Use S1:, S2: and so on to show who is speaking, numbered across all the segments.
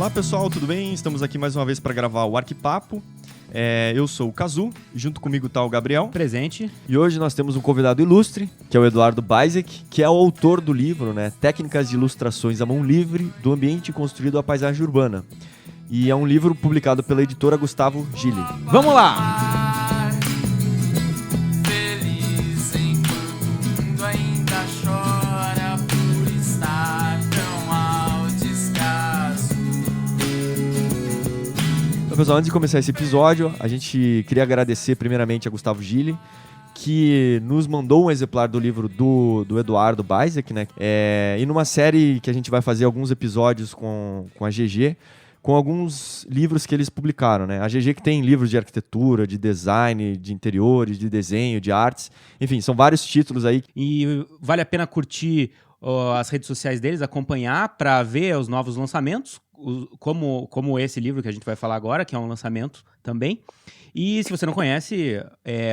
S1: Olá pessoal, tudo bem? Estamos aqui mais uma vez para gravar o Arquipapo. Eu sou o Kazu, junto comigo está o Gabriel.
S2: Presente.
S3: E hoje nós temos um convidado ilustre, que é o Eduardo Baizek, que é o autor do livro, Técnicas de Ilustrações à Mão Livre do Ambiente Construído à Paisagem Urbana. E é um livro publicado pela editora Gustavo Gili.
S2: Vamos lá!
S3: Então, pessoal, antes de começar esse episódio, a gente queria agradecer primeiramente a Gustavo Gili, que nos mandou um exemplar do livro do Eduardo Baizek, e numa série que a gente vai fazer alguns episódios com a GG, com alguns livros que eles publicaram, A GG que tem livros de arquitetura, de design, de interiores, de desenho, de artes, enfim, são vários títulos aí.
S2: E vale a pena curtir as redes sociais deles, acompanhar para ver os novos lançamentos, como esse livro que a gente vai falar agora, que é um lançamento também. E se você não conhece,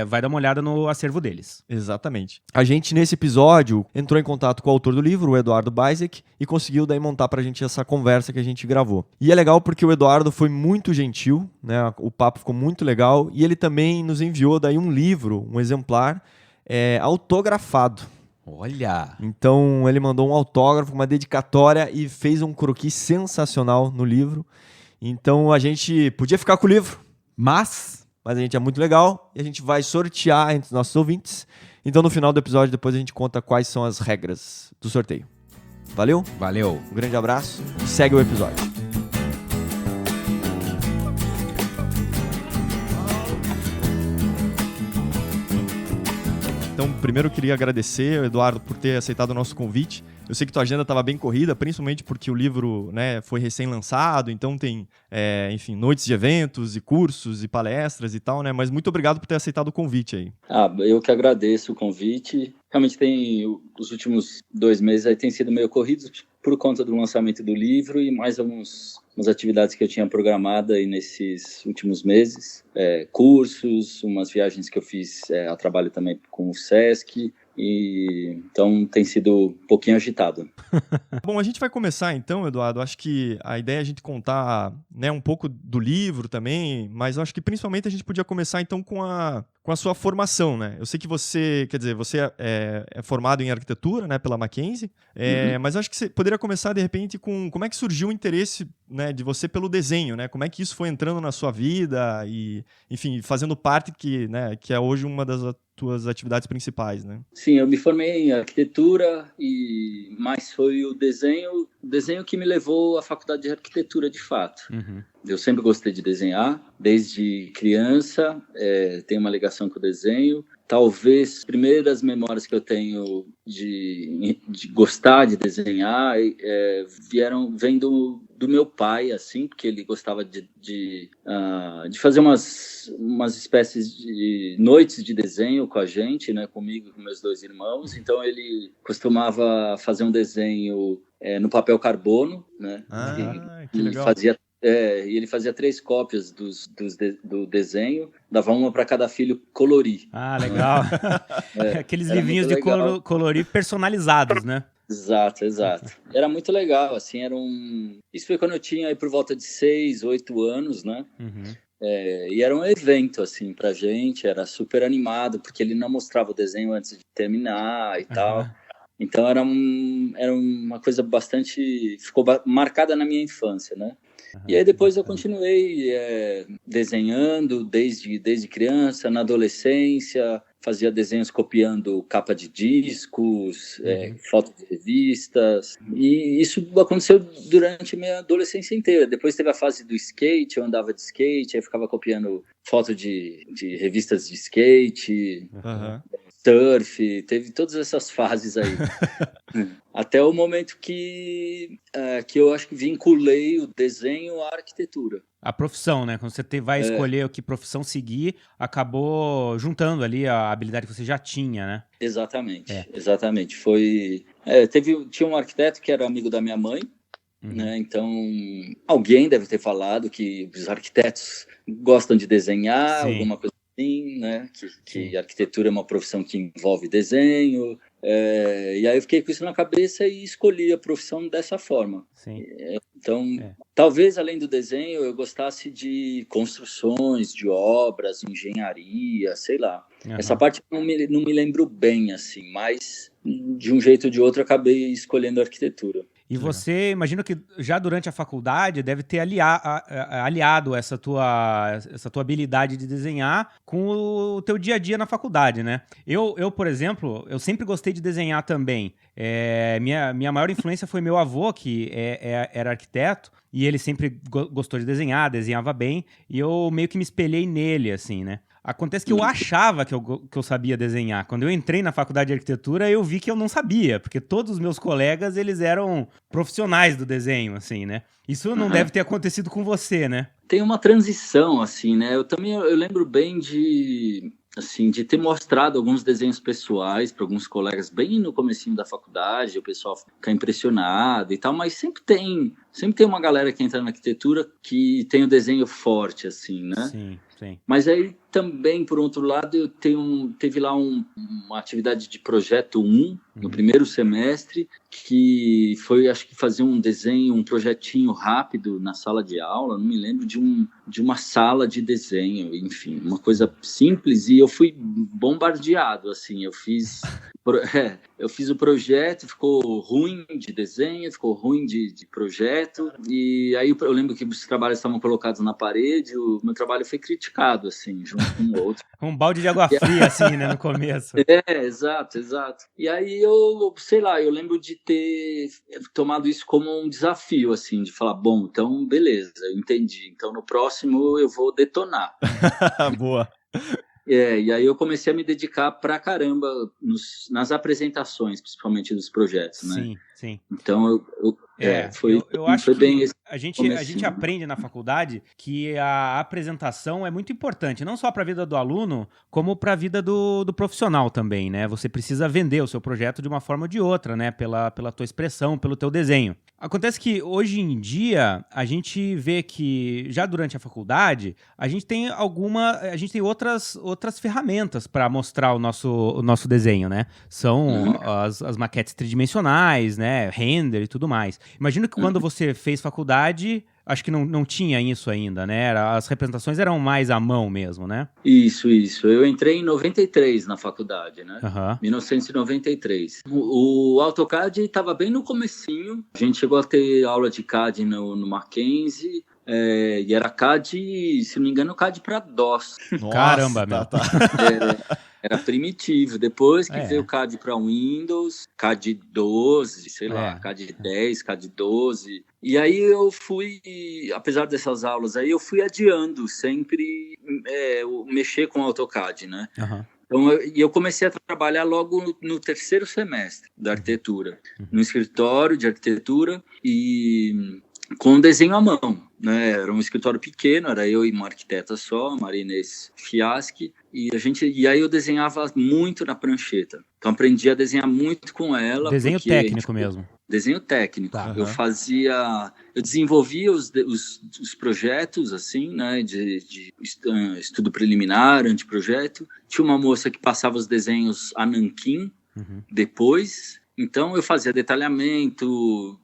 S2: vai dar uma olhada no acervo deles.
S3: Exatamente. A gente, nesse episódio, entrou em contato com o autor do livro, o Eduardo Baizek, e conseguiu daí montar pra gente essa conversa que a gente gravou. E é legal porque o Eduardo foi muito gentil, o papo ficou muito legal, e ele também nos enviou daí um livro, um exemplar, autografado.
S2: Olha!
S3: Então ele mandou um autógrafo, uma dedicatória e fez um croquis sensacional no livro. Então a gente podia ficar com o livro, mas a gente é muito legal e a gente vai sortear entre os nossos ouvintes. Então no final do episódio depois a gente conta quais são as regras do sorteio. Valeu?
S2: Valeu!
S3: Um grande abraço e segue o episódio.
S1: Então, primeiro eu queria agradecer, Eduardo, por ter aceitado o nosso convite. Eu sei que tua agenda estava bem corrida, principalmente porque o livro foi recém-lançado, então tem, noites de eventos e cursos e palestras e tal, Mas muito obrigado por ter aceitado o convite aí.
S4: Eu que agradeço o convite. Realmente os últimos 2 meses aí têm sido meio corridos por conta do lançamento do livro e mais umas atividades que eu tinha programado aí nesses últimos meses. Cursos, umas viagens que eu fiz a trabalho também com o Sesc. Então tem sido um pouquinho agitado.
S1: Bom, a gente vai começar então, Eduardo. Acho que a ideia é a gente contar um pouco do livro também, mas eu acho que principalmente a gente podia começar então com a sua formação, Eu sei que você é formado em arquitetura, pela Mackenzie, mas eu acho que você poderia começar de repente com como é que surgiu o interesse, de você pelo desenho, Como é que isso foi entrando na sua vida e, enfim, fazendo parte que é hoje uma das tuas atividades principais,
S4: Sim, eu me formei em arquitetura e mais foi o desenho que me levou à faculdade de arquitetura de fato.
S2: Uhum.
S4: Eu sempre gostei de desenhar, desde criança, tenho uma ligação com o desenho. Talvez as primeiras memórias que eu tenho de gostar de desenhar vem do meu pai, assim, porque ele gostava de fazer umas espécies de noites de desenho com a gente, comigo e com meus 2 irmãos. Então ele costumava fazer um desenho no papel carbono,
S1: Que legal.
S4: E ele fazia 3 cópias do desenho, dava uma para cada filho colorir.
S2: Ah, legal. Aqueles livrinhos de colorir personalizados,
S4: Exato. Era muito legal, assim, Isso foi quando eu tinha aí por volta de 6, 8 anos,
S2: Uhum.
S4: E era um evento, assim, pra gente, era super animado, porque ele não mostrava o desenho antes de terminar e tal. Então era uma coisa ficou marcada na minha infância, E aí depois eu continuei desenhando desde criança, na adolescência, fazia desenhos copiando capa de discos, fotos de revistas, e isso aconteceu durante a minha adolescência inteira. Depois teve a fase do skate, eu andava de skate, aí ficava copiando foto de revistas de skate, surf, teve todas essas fases aí. Até o momento que eu acho que vinculei o desenho à arquitetura.
S2: A profissão, Quando você vai escolher que profissão seguir, acabou juntando ali a habilidade que você já tinha,
S4: Exatamente. Tinha um arquiteto que era amigo da minha mãe, Então, alguém deve ter falado que os arquitetos gostam de desenhar, alguma coisa do assim, né? Que arquitetura é uma profissão que envolve desenho. E aí eu fiquei com isso na cabeça e escolhi a profissão dessa forma.
S2: Sim.
S4: Então, talvez além do desenho, eu gostasse de construções, de obras, engenharia, sei lá. Essa parte não me lembro bem, assim, mas de um jeito ou de outro acabei escolhendo a arquitetura.
S2: E você, imagino que já durante a faculdade deve ter aliado essa tua habilidade de desenhar com o teu dia a dia na faculdade, né? Eu, por exemplo, eu sempre gostei de desenhar também. Minha maior influência foi meu avô, que era arquiteto, e ele sempre gostou de desenhar, desenhava bem, e eu meio que me espelhei nele, assim, né? Acontece que eu achava que eu sabia desenhar. Quando eu entrei na faculdade de arquitetura, eu vi que eu não sabia, porque todos os meus colegas, eles eram profissionais do desenho, assim, né? Isso não deve ter acontecido com você, né?
S4: Tem uma transição, assim, né? Eu lembro bem de ter mostrado alguns desenhos pessoais para alguns colegas bem no comecinho da faculdade, o pessoal fica impressionado e tal, mas sempre tem uma galera que entra na arquitetura que tem o desenho forte, assim, né?
S2: Sim.
S4: Mas aí também, por outro lado, teve lá uma atividade de projeto 1 no primeiro semestre, que foi, acho que fazer um desenho, um projetinho rápido na sala de aula, não me lembro, de uma sala de desenho, enfim, uma coisa simples, e eu fui bombardeado, assim, eu fiz o projeto, ficou ruim de desenho, ficou ruim de projeto, e aí eu lembro que os trabalhos estavam colocados na parede, o meu trabalho foi criticado, assim, junto com o outro.
S2: Um balde de água fria, assim, né, no começo.
S4: Exato. E aí eu, sei lá, eu lembro de ter tomado isso como um desafio, assim, de falar, bom, então beleza, eu entendi, então no próximo eu vou detonar.
S1: Boa.
S4: E aí eu comecei a me dedicar pra caramba nas apresentações, principalmente dos projetos, né?
S2: Sim.
S4: Então
S2: eu acho
S4: foi
S2: que
S4: bem esse
S2: a gente aprende na faculdade que a apresentação é muito importante, não só para a vida do aluno, como para a vida do profissional também, né? Você precisa vender o seu projeto de uma forma ou de outra, né? Pela tua expressão, pelo teu desenho. Acontece que hoje em dia a gente vê que já durante a faculdade a gente tem outras ferramentas para mostrar o nosso desenho, né? São as maquetes tridimensionais, né? Render e tudo mais. Imagino que quando você fez faculdade, acho que não tinha isso ainda, né? As representações eram mais à mão mesmo, né?
S4: Isso. Eu entrei em 93 na faculdade, né? 1993. O AutoCAD estava bem no comecinho. A gente chegou a ter aula de CAD no Mackenzie. E era CAD, se não me engano, CAD para DOS.
S1: Nossa,
S2: caramba, meu.
S1: Tá.
S4: Era primitivo. Depois que veio o CAD para Windows, CAD 12, sei lá, CAD 10, CAD 12. E aí eu fui, apesar dessas aulas aí, eu fui adiando sempre mexer com o AutoCAD, né? Então, eu comecei a trabalhar logo no terceiro semestre da arquitetura, no escritório de arquitetura e com desenho à mão, né? Era um escritório pequeno, era eu e uma arquiteta só, Maria Inês Fiaschi, e aí eu desenhava muito na prancheta. Então aprendi a desenhar muito com ela.
S2: Desenho técnico mesmo.
S4: Desenho técnico.
S2: Tá.
S4: Eu desenvolvia os projetos, assim, né, de estudo preliminar, anteprojeto. Tinha uma moça que passava os desenhos a nanquim depois. Então eu fazia detalhamento,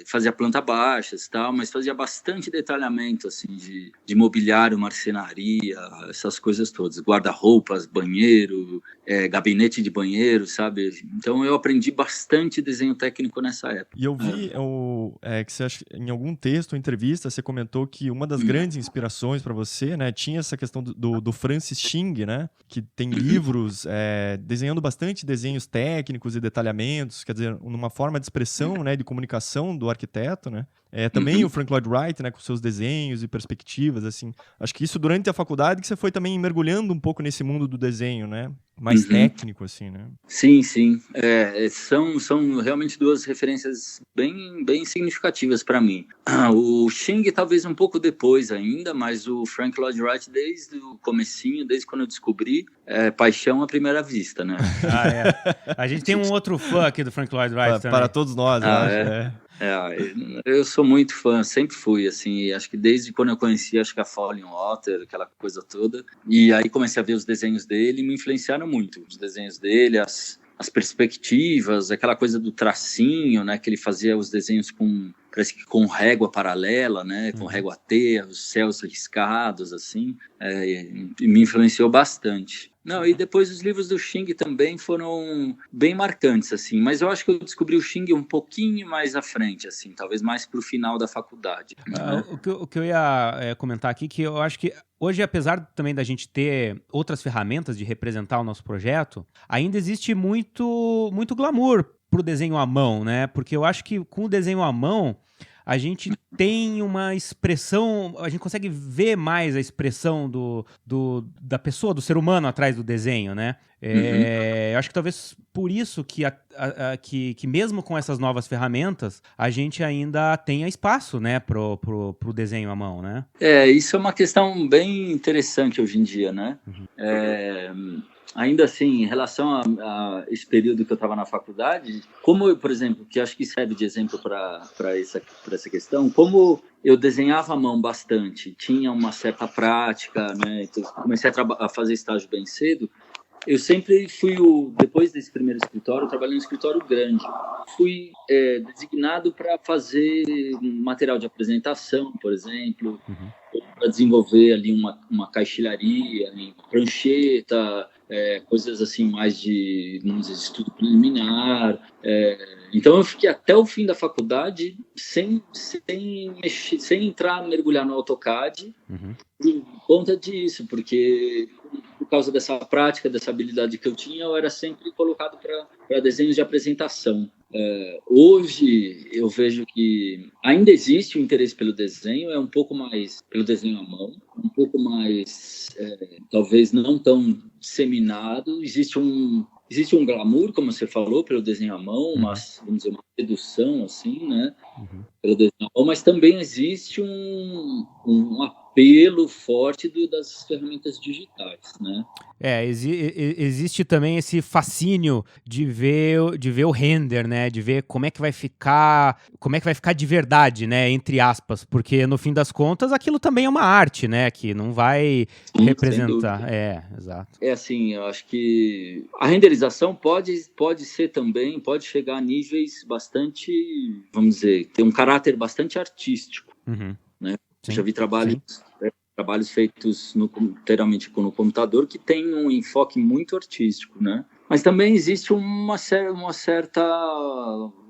S4: fazia planta baixas e tal, mas fazia bastante detalhamento, assim, de mobiliário, marcenaria, essas coisas todas, guarda-roupas, banheiro, gabinete de banheiro, sabe? Então eu aprendi bastante desenho técnico nessa época.
S1: E eu vi que você em algum texto ou entrevista você comentou que uma das grandes inspirações para você, né, tinha essa questão do Francis Xing, né, que tem livros desenhando bastante desenhos técnicos e detalhamentos, quer dizer, numa forma de expressão, né, de comunicação do arquiteto, né? Também o Frank Lloyd Wright, né, com seus desenhos e perspectivas, assim. Acho que isso durante a faculdade que você foi também mergulhando um pouco nesse mundo do desenho, né? Mais técnico, assim, né?
S4: Sim. São realmente duas referências bem significativas para mim. O Xing talvez um pouco depois ainda, mas o Frank Lloyd Wright desde o comecinho, desde quando eu descobri, paixão à primeira vista, né?
S2: A gente tem um outro fã aqui do Frank Lloyd Wright também.
S1: Para todos nós, eu acho.
S4: Eu sou muito fã, sempre fui, assim, acho que desde quando eu conheci, acho que a Falling Water, aquela coisa toda, e aí comecei a ver os desenhos dele e me influenciaram muito, os desenhos dele, as perspectivas, aquela coisa do tracinho, né, que ele fazia os desenhos parece que com régua paralela, né, com régua T, os céus riscados, assim, e me influenciou bastante. Não, e depois os livros do Xing também foram bem marcantes, assim, mas eu acho que eu descobri o Xing um pouquinho mais à frente, assim, talvez mais pro final da faculdade. Né?
S2: O que eu ia comentar aqui, que eu acho que hoje, apesar também da gente ter outras ferramentas de representar o nosso projeto, ainda existe muito glamour pro desenho à mão, né? Porque eu acho que com o desenho à mão, a gente tem uma expressão, a gente consegue ver mais a expressão da pessoa, do ser humano atrás do desenho, né? Eu acho que talvez por isso que mesmo com essas novas ferramentas, a gente ainda tenha espaço, né, pro desenho à mão, né?
S4: Isso é uma questão bem interessante hoje em dia, né? Ainda assim, em relação a esse período que eu estava na faculdade, como eu, por exemplo, que acho que serve de exemplo para essa questão, como eu desenhava à mão bastante, tinha uma certa prática, né? Então, comecei a fazer estágio bem cedo. Eu sempre fui depois desse primeiro escritório, eu trabalhei em um escritório grande. Fui designado para fazer material de apresentação, por exemplo, para desenvolver ali uma caixilharia, prancheta, coisas assim mais de, vamos dizer, estudo preliminar. Então eu fiquei até o fim da faculdade sem mergulhar no AutoCAD por conta disso, porque por causa dessa prática, dessa habilidade que eu tinha, eu era sempre colocado para desenhos de apresentação. Hoje eu vejo que ainda existe o interesse pelo desenho, é um pouco mais pelo desenho à mão, um pouco mais, talvez não tão disseminado. Existe um glamour, como você falou, pelo desenho à mão, vamos dizer, uma sedução, assim, né? Pelo desenho à mão, mas também existe um apelo forte das ferramentas digitais, né?
S2: Existe também esse fascínio de ver o render, né? De ver como é que vai ficar de verdade, né? Entre aspas, porque no fim das contas aquilo também é uma arte, né? Que não vai representar. Exato.
S4: Assim, eu acho que a renderização pode chegar a níveis bastante, vamos dizer, ter um caráter bastante artístico, né?
S2: Sim,
S4: já vi trabalhos feitos literalmente no computador que tem um enfoque muito artístico, né? Mas também existe uma certa,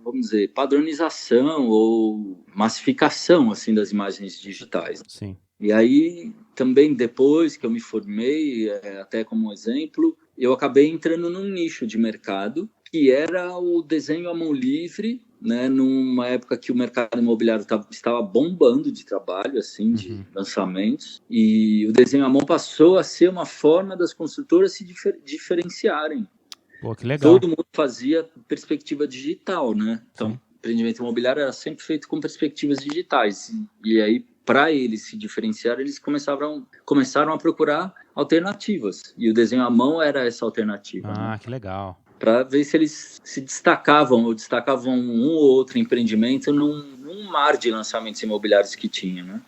S4: vamos dizer, padronização ou massificação assim das imagens digitais.
S2: Sim.
S4: E aí também depois que eu me formei, até como exemplo, eu acabei entrando num nicho de mercado que era o desenho à mão livre, né, numa época que o mercado imobiliário estava bombando de trabalho, assim, de lançamentos, e o desenho à mão passou a ser uma forma das construtoras se diferenciarem.
S2: Pô, que legal.
S4: Todo mundo fazia perspectiva digital, né? Então, o empreendimento imobiliário era sempre feito com perspectivas digitais, e aí, para eles se diferenciarem, eles começaram a procurar alternativas, e o desenho à mão era essa alternativa.
S2: Né? Que legal.
S4: Para ver se eles se destacavam um ou outro empreendimento num mar de lançamentos imobiliários que tinha, né?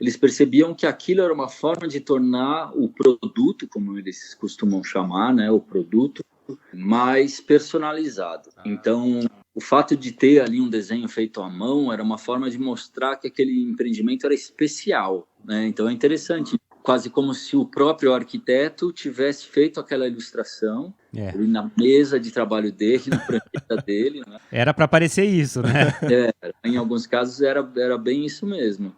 S4: Eles percebiam que aquilo era uma forma de tornar o produto, como eles costumam chamar, né, o produto, mais personalizado. Então, o fato de ter ali um desenho feito à mão era uma forma de mostrar que aquele empreendimento era especial, né? Então, é interessante, quase como se o próprio arquiteto tivesse feito aquela ilustração ali na mesa de trabalho dele, na prancheta dele. Né?
S2: Era para parecer isso, né?
S4: Em alguns casos era bem isso mesmo.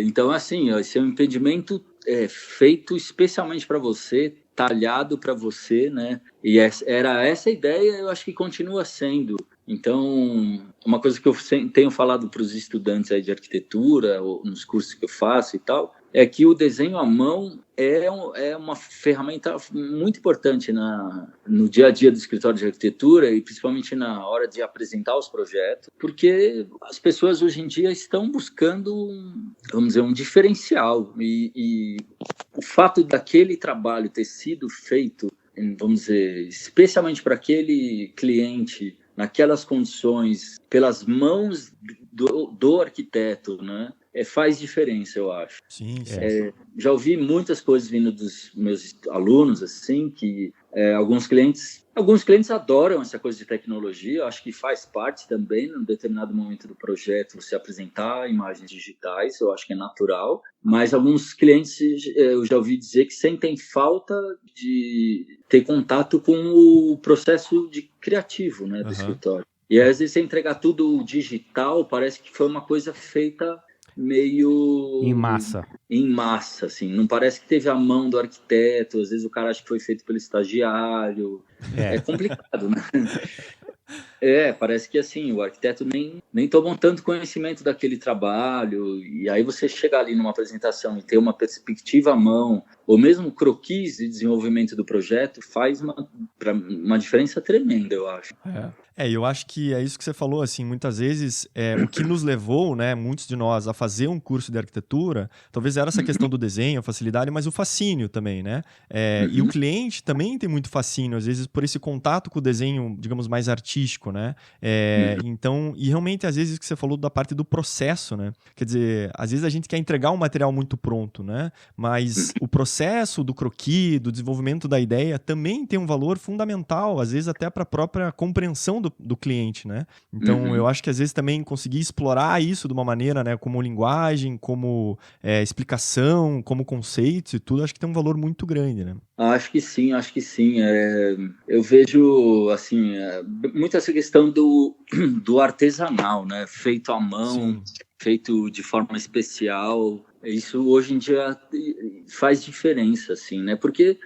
S4: Então, assim, esse é um empreendimento feito especialmente para você, talhado para você, né? E era essa a ideia, eu acho que continua sendo. Então, uma coisa que eu tenho falado para os estudantes aí de arquitetura, ou nos cursos que eu faço e tal, é que o desenho à mão é uma ferramenta muito importante no dia a dia do escritório de arquitetura e principalmente na hora de apresentar os projetos, porque as pessoas hoje em dia estão buscando, vamos dizer, um diferencial e o fato daquele trabalho ter sido feito, vamos dizer, especialmente para aquele cliente naquelas condições, pelas mãos do arquiteto, né? Faz diferença, eu acho.
S1: Sim, sim.
S4: Já ouvi muitas coisas vindo dos meus alunos, assim, que alguns clientes adoram essa coisa de tecnologia, eu acho que faz parte também, num determinado momento do projeto, você apresentar imagens digitais, eu acho que é natural, mas alguns clientes eu já ouvi dizer que sentem falta de ter contato com o processo criativo, né, do escritório. E às vezes você entregar tudo digital, parece que foi uma coisa feita meio
S2: em massa,
S4: assim, não parece que teve a mão do arquiteto, às vezes o cara acha que foi feito pelo estagiário, é complicado, né? Parece que assim, o arquiteto nem tomou tanto conhecimento daquele trabalho, e aí você chegar ali numa apresentação e ter uma perspectiva à mão, ou mesmo croquis de desenvolvimento do projeto, faz uma diferença tremenda, eu acho.
S1: Eu acho que é isso que você falou, assim, muitas vezes o que nos levou, né, muitos de nós, a fazer um curso de arquitetura, talvez era essa questão do desenho, a facilidade, mas o fascínio também, né? E o cliente também tem muito fascínio, às vezes, por esse contato com o desenho, digamos, mais artístico, né? Então, e realmente, às vezes, que você falou da parte do processo, né? Quer dizer, às vezes a gente quer entregar um material muito pronto, né? Mas o processo do croquis, do desenvolvimento da ideia, também tem um valor fundamental, às vezes até para a própria compreensão do cliente, né? Então, eu acho que às vezes também conseguir explorar isso de uma maneira, né, como linguagem, como explicação, como conceitos e tudo, acho que tem um valor muito grande, né?
S4: Acho que sim. Eu vejo, assim, muito essa questão do artesanal, né? Feito à mão, feito de forma especial. Isso hoje em dia faz diferença, assim, né? Porque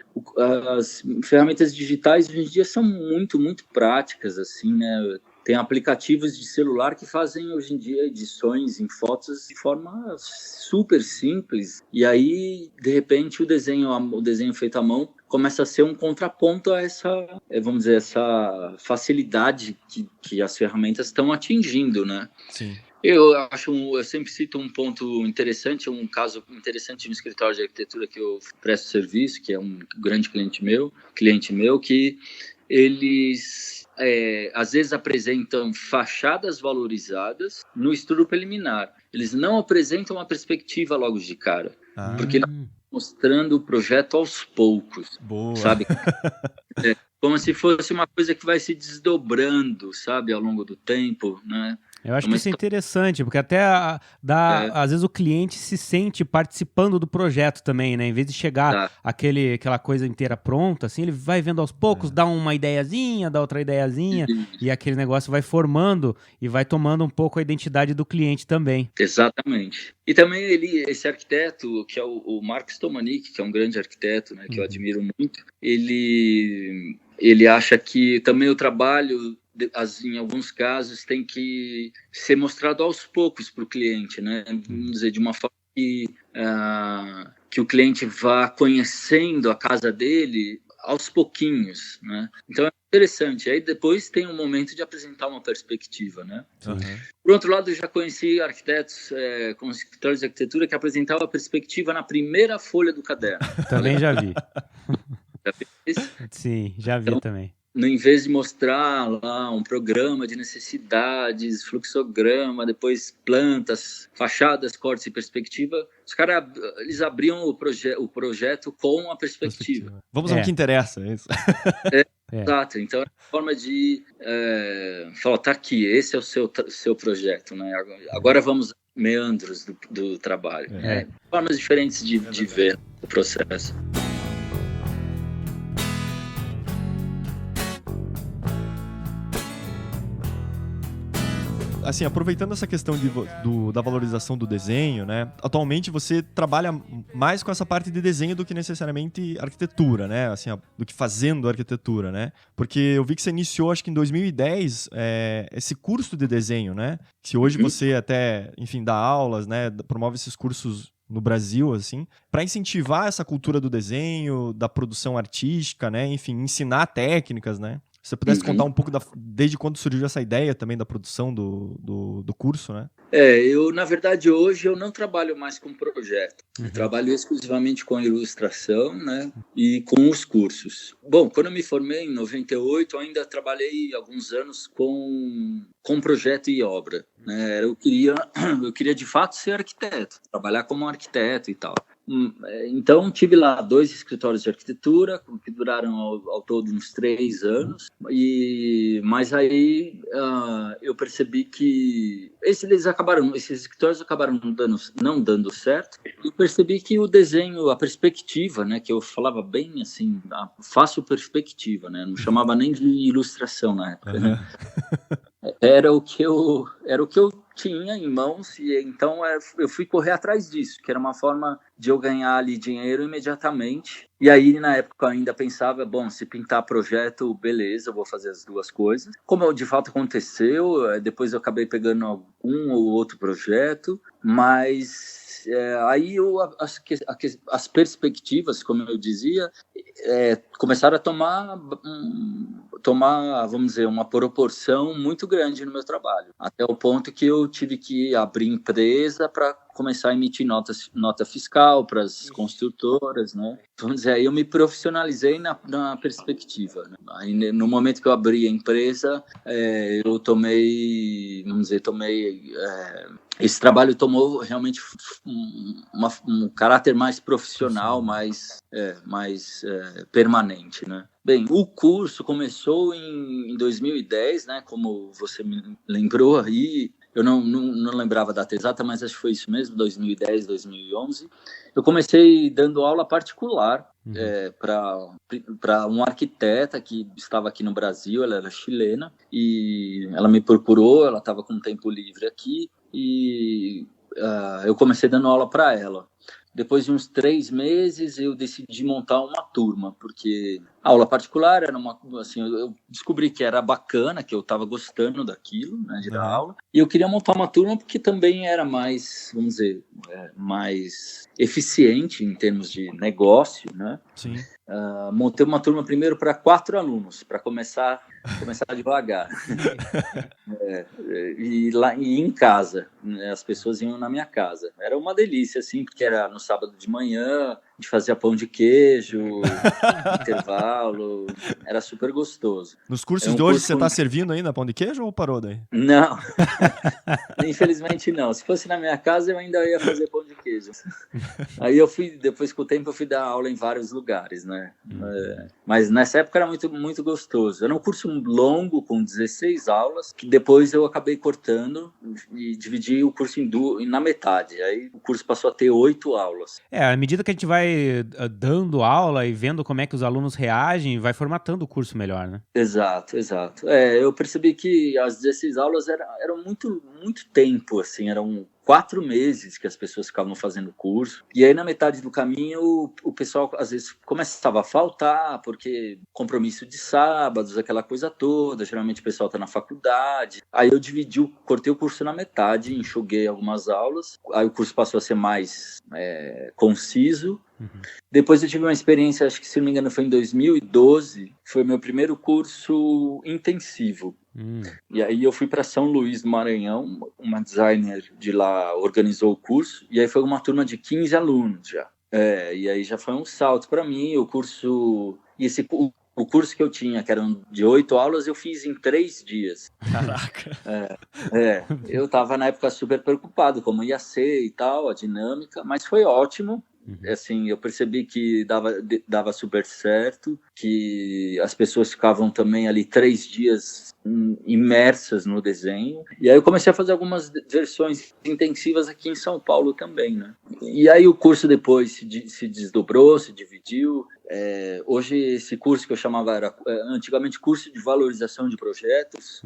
S4: as ferramentas digitais hoje em dia são muito, muito práticas, assim, né? Tem aplicativos de celular que fazem hoje em dia edições em fotos de forma super simples. E aí, de repente, o desenho feito à mão começa a ser um contraponto a essa, vamos dizer, essa facilidade que as ferramentas estão atingindo, né?
S1: Sim.
S4: Eu sempre cito um ponto interessante, um caso interessante no escritório de arquitetura que eu presto serviço, que é um grande cliente meu, que eles às vezes apresentam fachadas valorizadas no estudo preliminar. Eles não apresentam uma perspectiva logo de cara, porque eles estão mostrando o projeto aos poucos.
S1: Boa.
S4: Sabe? Como se fosse uma coisa que vai se desdobrando, sabe, ao longo do tempo, né?
S2: Eu acho que isso é interessante, porque até às vezes o cliente se sente participando do projeto também, né? Em vez de chegar aquela coisa inteira pronta, assim, ele vai vendo aos poucos, dá uma ideiazinha, dá outra ideiazinha, e aquele negócio vai formando e vai tomando um pouco a identidade do cliente também.
S4: Exatamente. E também esse arquiteto, que é o Marcos Tomanik, que é um grande arquiteto, né, que eu admiro muito, ele acha que também o trabalho, em alguns casos, tem que ser mostrado aos poucos para o cliente, né? Vamos dizer, de uma forma que o cliente vá conhecendo a casa dele aos pouquinhos, né? Então é interessante. Aí depois tem um momento de apresentar uma perspectiva, né? Por outro lado, eu já conheci arquitetos com escritórios de arquitetura que apresentavam a perspectiva na primeira folha do caderno.
S2: Também já vi.
S4: Já fez?
S2: Sim, já vi também.
S4: Em vez de mostrar lá um programa de necessidades, fluxograma, depois plantas, fachadas, cortes e perspectiva, os caras eles abriam o projeto com a perspectiva.
S1: Vamos ao que interessa, é isso.
S4: Exato, então é uma forma de falar, tá aqui, esse é o seu projeto, né? Agora vamos meandros do trabalho. Formas diferentes de ver o processo.
S1: Assim, aproveitando essa questão da valorização do desenho, né? Atualmente você trabalha mais com essa parte de desenho do que necessariamente arquitetura, né? Assim, do que fazendo arquitetura, né? Porque eu vi que você iniciou, acho que em 2010, esse curso de desenho, né? Que hoje você até, enfim, dá aulas, né? Promove esses cursos no Brasil, assim, para incentivar essa cultura do desenho, da produção artística, né? Enfim, ensinar técnicas, né? Se você pudesse contar um pouco desde quando surgiu essa ideia também da produção do curso, né?
S4: Na verdade, hoje eu não trabalho mais com projeto. Eu trabalho exclusivamente com ilustração, né? E com os cursos. Bom, quando eu me formei em 98, eu ainda trabalhei alguns anos com projeto e obra, né? Eu queria de fato ser arquiteto, trabalhar como arquiteto e tal. Então, tive lá 2 escritórios de arquitetura, que duraram ao todo uns 3 anos, mas aí eu percebi que esses escritórios acabaram não dando certo, e eu percebi que o desenho, a perspectiva, né, que eu falava bem assim, faço perspectiva, né, não chamava nem de ilustração na época, né? Era o que eu tinha em mãos, e então eu fui correr atrás disso, que era uma forma de eu ganhar ali dinheiro imediatamente. E aí, na época, eu ainda pensava, bom, se pintar projeto, beleza, eu vou fazer as 2 coisas. Como de fato aconteceu, depois eu acabei pegando um ou outro projeto, mas aí as perspectivas, como eu dizia, começaram a tomar, vamos dizer, uma proporção muito grande no meu trabalho, até o ponto que eu tive que abrir empresa para começar a emitir nota fiscal para as construtoras, né? Vamos dizer, aí eu me profissionalizei na perspectiva, né? Aí, no momento que eu abri a empresa, eu esse trabalho tomou realmente um caráter mais profissional, mais permanente, né? Bem, o curso começou em 2010, né? Como você me lembrou aí, eu não lembrava a data exata, mas acho que foi isso mesmo, 2010, 2011. Eu comecei dando aula particular para um arquiteta que estava aqui no Brasil, ela era chilena, e ela me procurou, ela estava com tempo livre aqui, e eu comecei dando aula para ela. Depois de uns 3 meses, eu decidi montar uma turma, porque a aula particular era eu descobri que era bacana, que eu estava gostando daquilo, né, de dar aula, e eu queria montar uma turma porque também era mais, vamos dizer, mais eficiente em termos de negócio, né?
S1: Sim.
S4: Montei uma turma primeiro para 4 alunos, para começar devagar. E em casa, né, as pessoas iam na minha casa. Era uma delícia, assim, porque era no sábado de manhã, a gente fazia pão de queijo, intervalo, era super gostoso.
S1: Nos cursos de hoje você está servindo ainda pão de queijo ou parou daí?
S4: Não, infelizmente não. Se fosse na minha casa, eu ainda ia fazer pão de queijo. Aí depois com o tempo, eu fui dar aula em vários lugares, né? Mas nessa época era muito, muito gostoso. Era um curso longo, com 16 aulas, que depois eu acabei cortando e dividi o curso na metade. Aí o curso passou a ter 8 aulas.
S2: À medida que a gente vai dando aula e vendo como é que os alunos reagem, vai formatando o curso melhor, né?
S4: Exato. Eu percebi que as 16 aulas eram muito, muito tempo, assim, eram 4 meses que as pessoas ficavam fazendo o curso. E aí, na metade do caminho, o pessoal, às vezes, começava a faltar, porque compromisso de sábados, aquela coisa toda. Geralmente, o pessoal está na faculdade. Aí, eu cortei o curso na metade, enxuguei algumas aulas. Aí, o curso passou a ser mais conciso. Depois eu tive uma experiência, acho que, se não me engano, foi em 2012. Foi meu primeiro curso intensivo. E aí eu fui para São Luís do Maranhão, uma designer de lá organizou o curso, e aí foi uma turma de 15 alunos já. E aí já foi um salto para mim, o curso que eu tinha, que eram de 8 aulas, eu fiz em 3 dias.
S1: Caraca!
S4: Eu estava na época super preocupado como ia ser e tal, a dinâmica, mas foi ótimo. Assim, eu percebi que dava super certo, que as pessoas ficavam também ali 3 dias imersas no desenho. E aí eu comecei a fazer algumas versões intensivas aqui em São Paulo também, né? E aí o curso depois se desdobrou, se dividiu. Hoje esse curso que eu chamava era antigamente curso de valorização de projetos.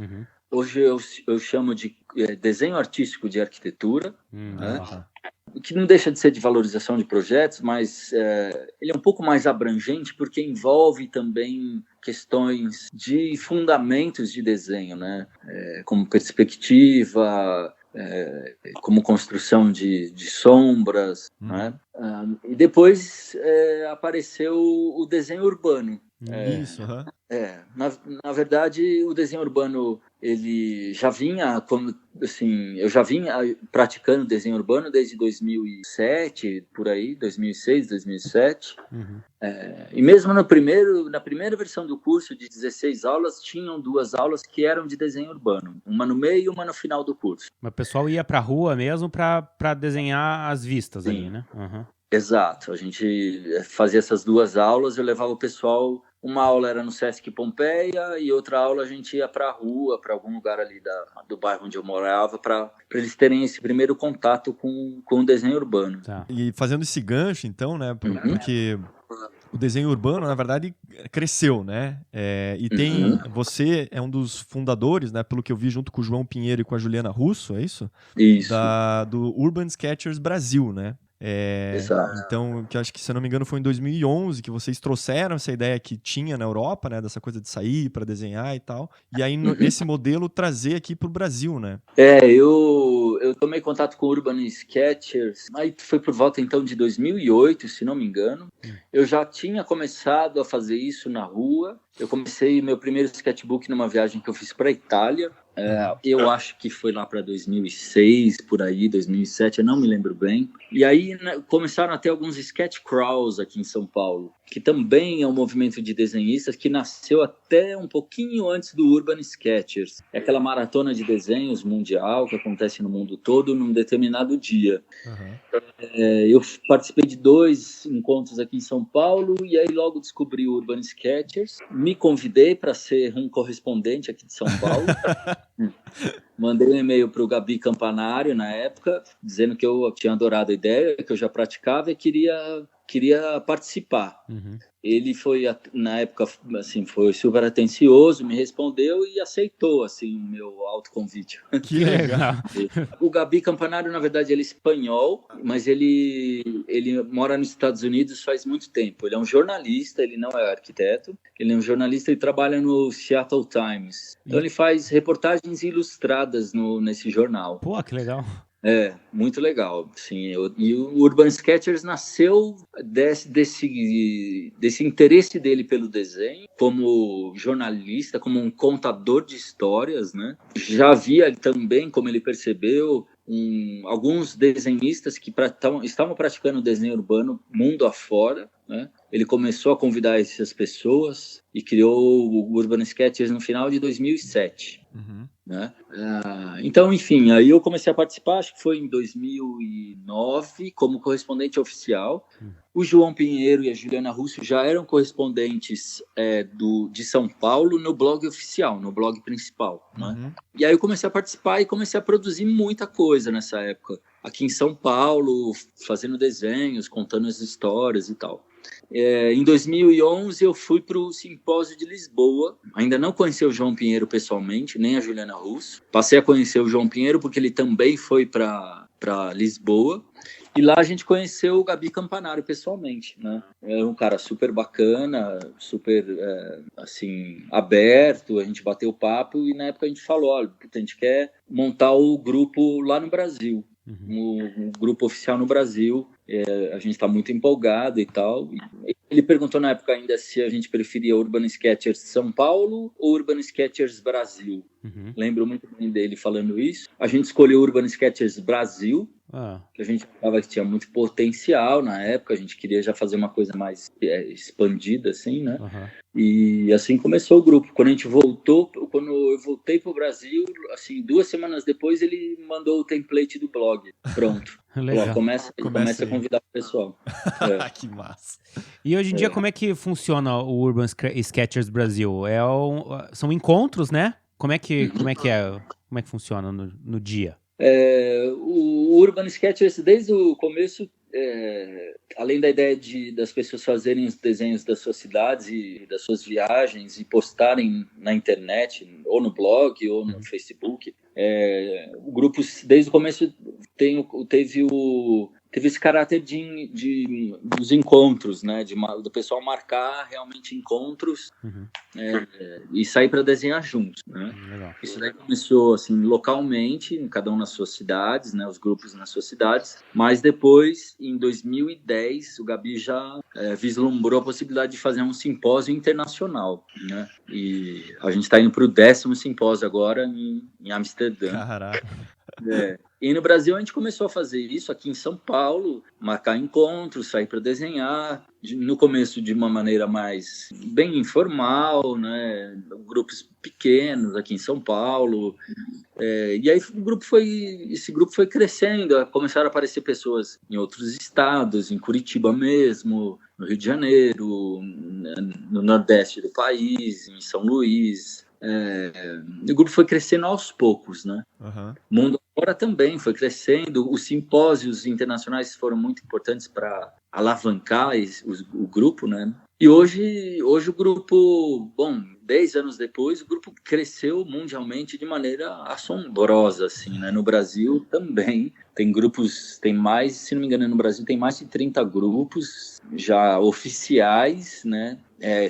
S4: Hoje eu chamo de desenho artístico de arquitetura, né? Que não deixa de ser de valorização de projetos, mas ele é um pouco mais abrangente porque envolve também questões de fundamentos de desenho, né? Como perspectiva, como construção de sombras, né? E depois apareceu o desenho urbano.
S1: Isso, aham.
S4: Na verdade, o desenho urbano, ele já vinha, eu já vinha praticando desenho urbano desde 2007, por aí, 2006, 2007. E mesmo na primeira versão do curso, de 16 aulas, tinham 2 aulas que eram de desenho urbano. Uma no meio e uma no final do curso.
S2: Mas o pessoal ia pra rua mesmo pra desenhar as vistas.
S4: Sim.
S2: Ali, né?
S4: Exato, a gente fazia essas 2 aulas, eu levava o pessoal, uma aula era no Sesc Pompeia e outra aula a gente ia para a rua, para algum lugar ali do bairro onde eu morava, para eles terem esse primeiro contato com o desenho urbano.
S2: Tá.
S1: E fazendo esse gancho, então, né, porque o desenho urbano, na verdade, cresceu, né? E você é um dos fundadores, né, pelo que eu vi, junto com o João Pinheiro e com a Juliana Russo, é isso?
S4: Isso.
S1: Do Urban Sketchers Brasil, né?
S4: Exato.
S1: Então, que acho que, se eu não me engano, foi em 2011 que vocês trouxeram essa ideia que tinha na Europa, né, dessa coisa de sair para desenhar e tal, e aí nesse modelo trazer aqui para o Brasil, né?
S4: Eu tomei contato com o Urban Sketchers, aí foi por volta então de 2008, se não me engano. Eu já tinha começado a fazer isso na rua. Eu comecei meu primeiro sketchbook numa viagem que eu fiz para a Itália. Eu acho que foi lá para 2006, por aí, 2007, eu não me lembro bem. E aí começaram a ter alguns sketch crawls aqui em São Paulo, que também é um movimento de desenhistas que nasceu até um pouquinho antes do Urban Sketchers. É aquela maratona de desenhos mundial que acontece no mundo todo num determinado dia. Eu participei de 2 encontros aqui em São Paulo e aí logo descobri o Urban Sketchers. Me convidei para ser um correspondente aqui de São Paulo. Mandei um e-mail para o Gabi Campanário na época, dizendo que eu tinha adorado a ideia, que eu já praticava e queria participar. Ele foi, na época, assim, foi super atencioso, me respondeu e aceitou, assim, o meu autoconvite.
S1: Que legal.
S4: O Gabi Campanário, na verdade, ele é espanhol, mas ele mora nos Estados Unidos faz muito tempo. Ele é um jornalista, ele não é arquiteto, ele é um jornalista e trabalha no Seattle Times. Então ele faz reportagens ilustradas nesse jornal.
S2: Pô, que legal.
S4: Muito legal, sim. E o Urban Sketchers nasceu desse interesse dele pelo desenho, como jornalista, como um contador de histórias, né? Já havia também, como ele percebeu, alguns desenhistas que estavam praticando desenho urbano mundo afora, né? Ele começou a convidar essas pessoas e criou o Urban Sketchers no final de 2007. Né? Então, enfim, aí eu comecei a participar, acho que foi em 2009, como correspondente oficial. O João Pinheiro e a Juliana Russo já eram correspondentes de São Paulo no blog oficial, no blog principal. Né? E aí eu comecei a participar e comecei a produzir muita coisa nessa época. Aqui em São Paulo, fazendo desenhos, contando as histórias e tal. Em 2011 eu fui para o Simpósio de Lisboa. Ainda não conheci o João Pinheiro pessoalmente, nem a Juliana Russo. Passei a conhecer o João Pinheiro porque ele também foi para Lisboa. E lá a gente conheceu o Gabi Campanário pessoalmente, né? É um cara super bacana, super, assim, aberto. A gente bateu papo e na época a gente falou, olha, a gente quer montar o grupo lá no Brasil. Um grupo oficial no Brasil. A gente está muito empolgado e tal. Ele perguntou na época ainda se a gente preferia Urban Sketchers São Paulo ou Urban Sketchers Brasil. Lembro muito bem dele falando isso. A gente escolheu Urban Sketchers Brasil, que a gente achava que tinha muito potencial na época. A gente queria já fazer uma coisa mais expandida, assim, né? E assim começou o grupo. Quando eu voltei pro Brasil, assim, 2 semanas depois, ele mandou o template do blog. Pronto.
S2: Legal.
S4: Começa a convidar o pessoal.
S1: Que massa.
S2: E hoje em dia, como é que funciona o Urban Sketchers Brasil? São encontros, né? Como é que funciona no dia?
S4: O Urban Sketchers, desde o começo, além da ideia das pessoas fazerem os desenhos das suas cidades e das suas viagens e postarem na internet, ou no blog, ou no Facebook, o grupo, desde o começo, teve teve esse caráter dos encontros, né? Do pessoal marcar realmente encontros e sair para desenhar juntos, né?
S2: Legal.
S4: Isso daí começou assim localmente, cada um nas suas cidades, né? Os grupos nas suas cidades. Mas depois, em 2010, o Gabi já vislumbrou a possibilidade de fazer um simpósio internacional, né? E a gente está indo para o 10º simpósio agora em Amsterdã.
S1: Caraca.
S4: E no Brasil a gente começou a fazer isso aqui em São Paulo, marcar encontros, sair para desenhar, no começo de uma maneira mais bem informal, né? Grupos pequenos aqui em São Paulo. E aí esse grupo foi crescendo, começaram a aparecer pessoas em outros estados, em Curitiba mesmo, no Rio de Janeiro, no Nordeste do país, em São Luís. O grupo foi crescendo aos poucos, né?
S1: Uhum.
S4: O mundo fora também foi crescendo. Os simpósios internacionais foram muito importantes para alavancar o grupo, né? E hoje o grupo, 10 anos depois, o grupo cresceu mundialmente de maneira assombrosa, assim, né? No Brasil também tem grupos, tem mais, se não me engano, no Brasil tem mais de 30 grupos já oficiais, né?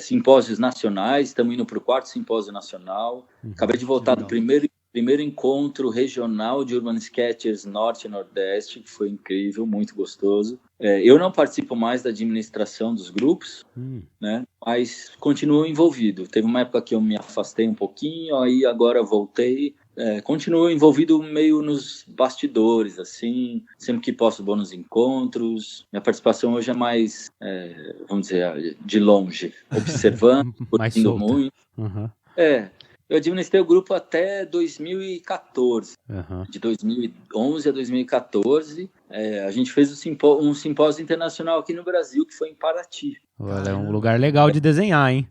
S4: Simpósios nacionais, estamos indo para o 4º simpósio nacional. Acabei de voltar do primeiro encontro regional de Urban Sketchers Norte e Nordeste, que foi incrível, muito gostoso. Eu não participo mais da administração dos grupos, né? Mas continuo envolvido. Teve uma época que eu me afastei um pouquinho, aí agora voltei. Continuo envolvido meio nos bastidores, assim, sempre que posso vou nos encontros. Minha participação hoje é mais, vamos dizer, de longe, observando, curtindo muito.
S2: Uhum.
S4: Eu administrei o grupo até 2014. De 2011 a 2014, a gente fez um simpósio internacional aqui no Brasil, que foi em Paraty.
S2: Olha, é um lugar legal de desenhar, hein?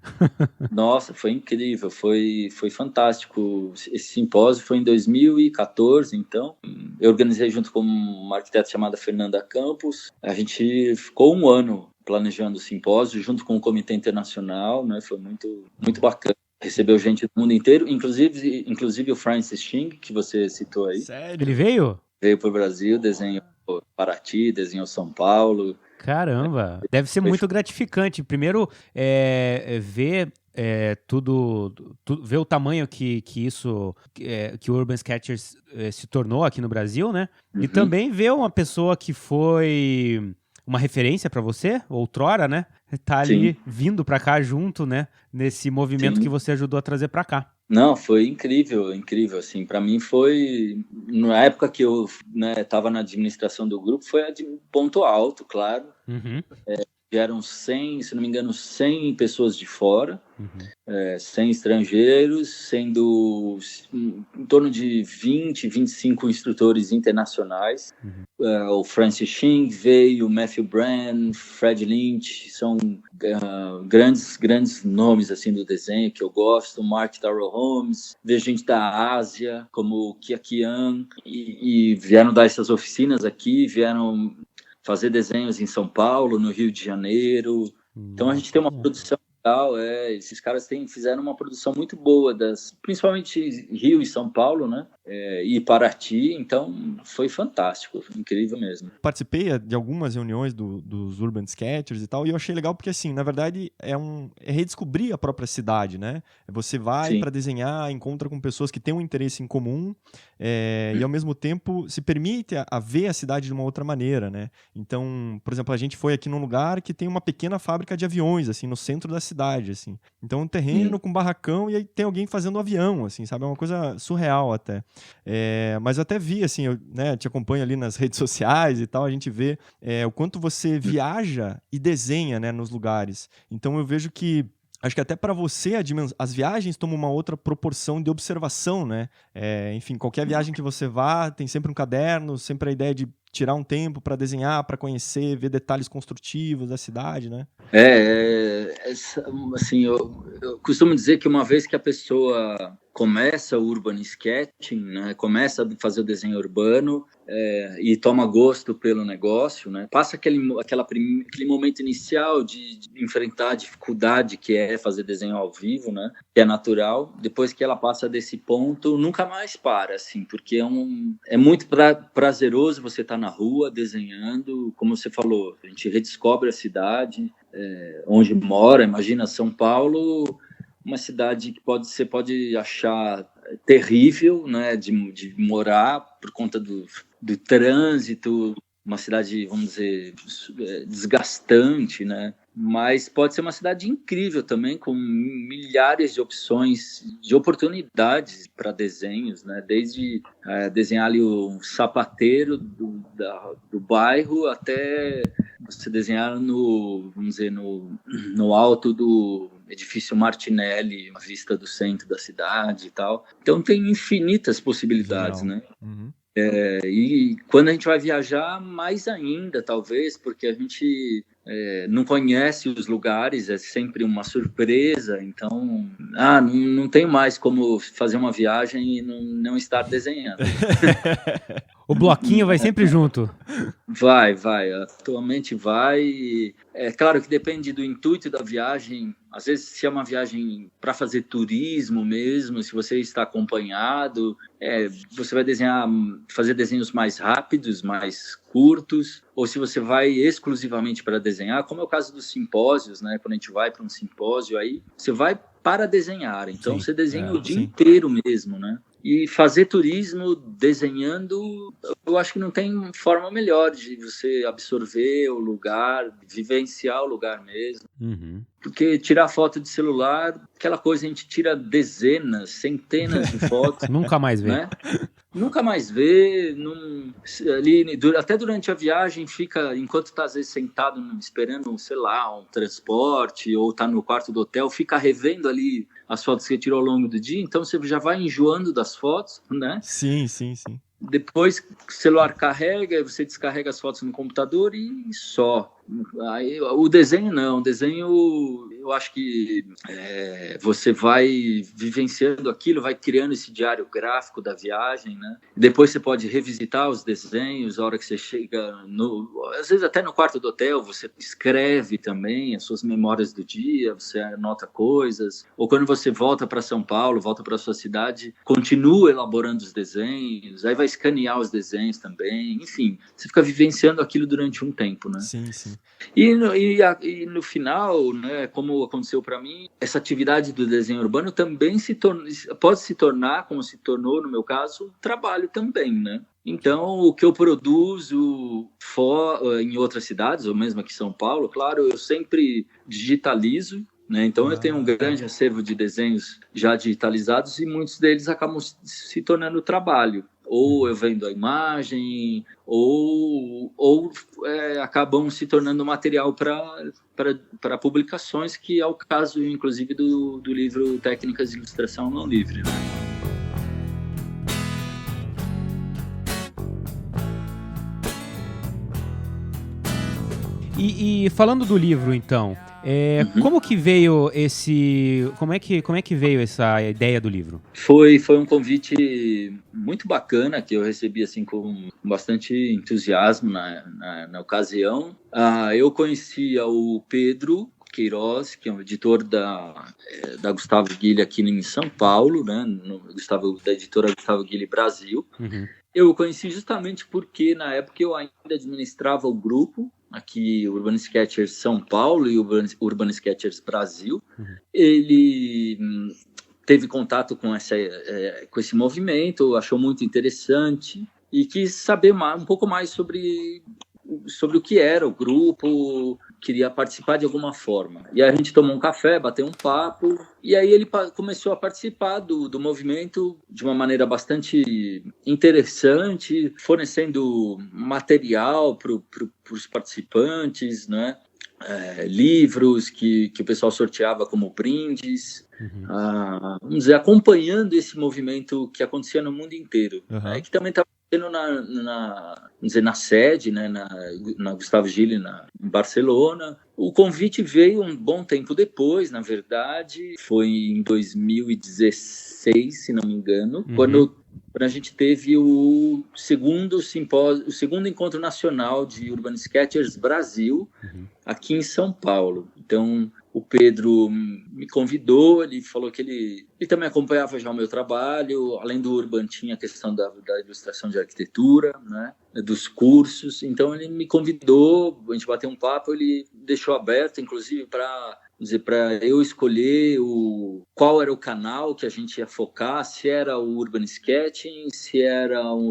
S4: Nossa, foi incrível, foi fantástico. Esse simpósio foi em 2014, então. Eu organizei junto com uma arquiteta chamada Fernanda Campos. A gente ficou um ano planejando o simpósio, junto com o Comitê Internacional, né? Foi muito, muito bacana. Recebeu gente do mundo inteiro, inclusive o Francis Ching, que você citou aí.
S1: Sério?
S2: Ele veio?
S4: Veio para o Brasil, desenhou Paraty, desenhou São Paulo.
S2: Caramba, deve ser muito gratificante. Primeiro, ver ver o tamanho que o Urban Sketchers se tornou aqui no Brasil, né? E também ver uma pessoa que foi uma referência para você, outrora, né? Tá ali vindo para cá junto, né? Nesse movimento que você ajudou a trazer para cá.
S4: Não, foi incrível, assim, para mim foi, na época que eu estava na administração do grupo, foi ponto alto, claro. Vieram 100, se não me engano, 100 pessoas de fora, 100 estrangeiros, sendo em torno de 20, 25 instrutores internacionais. O Francis Ching veio, o Matthew Brand, Fred Lynch, são grandes nomes assim do desenho que eu gosto. Mark Darrell Holmes, veio gente da Ásia, como o Kia Kian, e vieram dar essas oficinas aqui, vieram fazer desenhos em São Paulo, no Rio de Janeiro. Então a gente tem uma produção legal, esses caras fizeram uma produção muito boa, principalmente Rio e São Paulo, né? E Paraty, então foi fantástico, foi incrível mesmo.
S1: Participei de algumas reuniões dos Urban Sketchers e tal, e eu achei legal porque, assim, na verdade, é redescobrir a própria cidade, né? Você vai para desenhar, encontra com pessoas que têm um interesse em comum, e ao mesmo tempo se permite a ver a cidade de uma outra maneira, né? Então, por exemplo, a gente foi aqui num lugar que tem uma pequena fábrica de aviões, assim, no centro da cidade, assim. Então, um terreno com barracão e aí tem alguém fazendo avião, assim, sabe? É uma coisa surreal até. Mas eu até vi, assim, eu te acompanho ali nas redes sociais e tal, a gente vê o quanto você viaja e desenha, né, nos lugares. Então eu vejo que acho que até para você as viagens tomam uma outra proporção de observação, né? Enfim, qualquer viagem que você vá, tem sempre um caderno, sempre a ideia de tirar um tempo para desenhar, para conhecer, ver detalhes construtivos da cidade, né?
S4: Assim, eu costumo dizer que uma vez que a pessoa começa o urban sketching, né, começa a fazer o desenho urbano e toma gosto pelo negócio, né, passa aquele momento inicial de enfrentar a dificuldade que é fazer desenho ao vivo, né, que é natural. Depois que ela passa desse ponto, nunca mais para, assim, porque é muito prazeroso você estar na rua desenhando, como você falou, a gente redescobre a cidade, onde mora. Imagina São Paulo, uma cidade que você pode achar terrível, né, de morar por conta do trânsito, uma cidade, vamos dizer, desgastante, né? Mas pode ser uma cidade incrível também, com milhares de opções, de oportunidades para desenhos, né? Desde desenhar ali um sapateiro do bairro até você desenhar vamos dizer, no alto do edifício Martinelli, uma vista do centro da cidade e tal. Então tem infinitas possibilidades,
S1: Legal.
S4: né?
S1: Uhum.
S4: E quando a gente vai viajar, mais ainda, talvez, porque a gente não conhece os lugares, é sempre uma surpresa. Então, não tem mais como fazer uma viagem e não estar desenhando.
S2: O bloquinho vai sempre junto.
S4: Vai. Atualmente vai. É claro que depende do intuito da viagem. Às vezes, se é uma viagem para fazer turismo mesmo, se você está acompanhado, você vai fazer desenhos mais rápidos, mais curtos, ou se você vai exclusivamente para desenhar, como é o caso dos simpósios, né? Quando a gente vai para um simpósio, aí você vai para desenhar. Então, você desenha o dia inteiro mesmo, né? E fazer turismo desenhando, eu acho que não tem forma melhor de você absorver o lugar, vivenciar o lugar mesmo.
S2: Uhum.
S4: Porque tirar foto de celular, aquela coisa, a gente tira dezenas, centenas de fotos.
S2: Nunca mais vê.
S4: Né? Nunca mais vê, até durante a viagem fica, enquanto está às vezes sentado esperando, sei lá, um transporte ou está no quarto do hotel, fica revendo ali as fotos que você tirou ao longo do dia, então você já vai enjoando das fotos, né?
S1: Sim.
S4: Depois o celular carrega, você descarrega as fotos no computador e só. Aí, o desenho não, o desenho eu acho que você vai vivenciando aquilo, vai criando esse diário gráfico da viagem, né? Depois você pode revisitar os desenhos, a hora que você chega, às vezes até no quarto do hotel, você escreve também as suas memórias do dia, você anota coisas, ou quando você volta para São Paulo, volta para sua cidade, continua elaborando os desenhos, aí vai escanear os desenhos também, enfim, você fica vivenciando aquilo durante um tempo, né?
S1: Sim.
S4: E no final, né, como aconteceu para mim, essa atividade do desenho urbano também pode se tornar, como se tornou no meu caso, trabalho também, né? Então, o que eu produzo em outras cidades, ou mesmo aqui em São Paulo, claro, eu sempre digitalizo, né? Então, eu tenho um grande acervo de desenhos já digitalizados e muitos deles acabam se tornando trabalho. Ou eu vendo a imagem, ou acabam se tornando material para publicações, que é o caso, inclusive, do livro Técnicas de Ilustração Não Livre.
S2: E falando do livro, então, como que veio como é que veio essa ideia do livro?
S4: Foi um convite muito bacana que eu recebi assim com bastante entusiasmo na ocasião. Eu conhecia o Pedro Queiroz, que é o editor da Gustavo Guilli aqui em São Paulo, né? Da editora Gustavo Guilli Brasil.
S2: Uhum.
S4: Eu o conheci justamente porque na época eu ainda administrava o grupo aqui, Urban Sketchers São Paulo e Urban Sketchers Brasil.
S2: Uhum.
S4: Ele teve contato com esse movimento, achou muito interessante e quis saber um pouco mais sobre o que era o grupo, queria participar de alguma forma. E aí a gente tomou um café, bateu um papo, e aí ele começou a participar do movimento de uma maneira bastante interessante, fornecendo material para os participantes, né? Livros que o pessoal sorteava como brindes, vamos dizer, acompanhando esse movimento que acontecia no mundo inteiro, né? Que também estava na sede, né, na Gustavo Guilli, em Barcelona. O convite veio um bom tempo depois, na verdade, foi em 2016, se não me engano, quando a gente teve o segundo encontro nacional de Urban Sketchers Brasil, aqui em São Paulo. Então, o Pedro me convidou, ele falou que ele também acompanhava já o meu trabalho, além do Urban tinha a questão da ilustração de arquitetura, né, dos cursos, então ele me convidou, a gente bateu um papo, ele deixou aberto, inclusive, para eu escolher qual era o canal que a gente ia focar, se era o Urban Sketching, se eram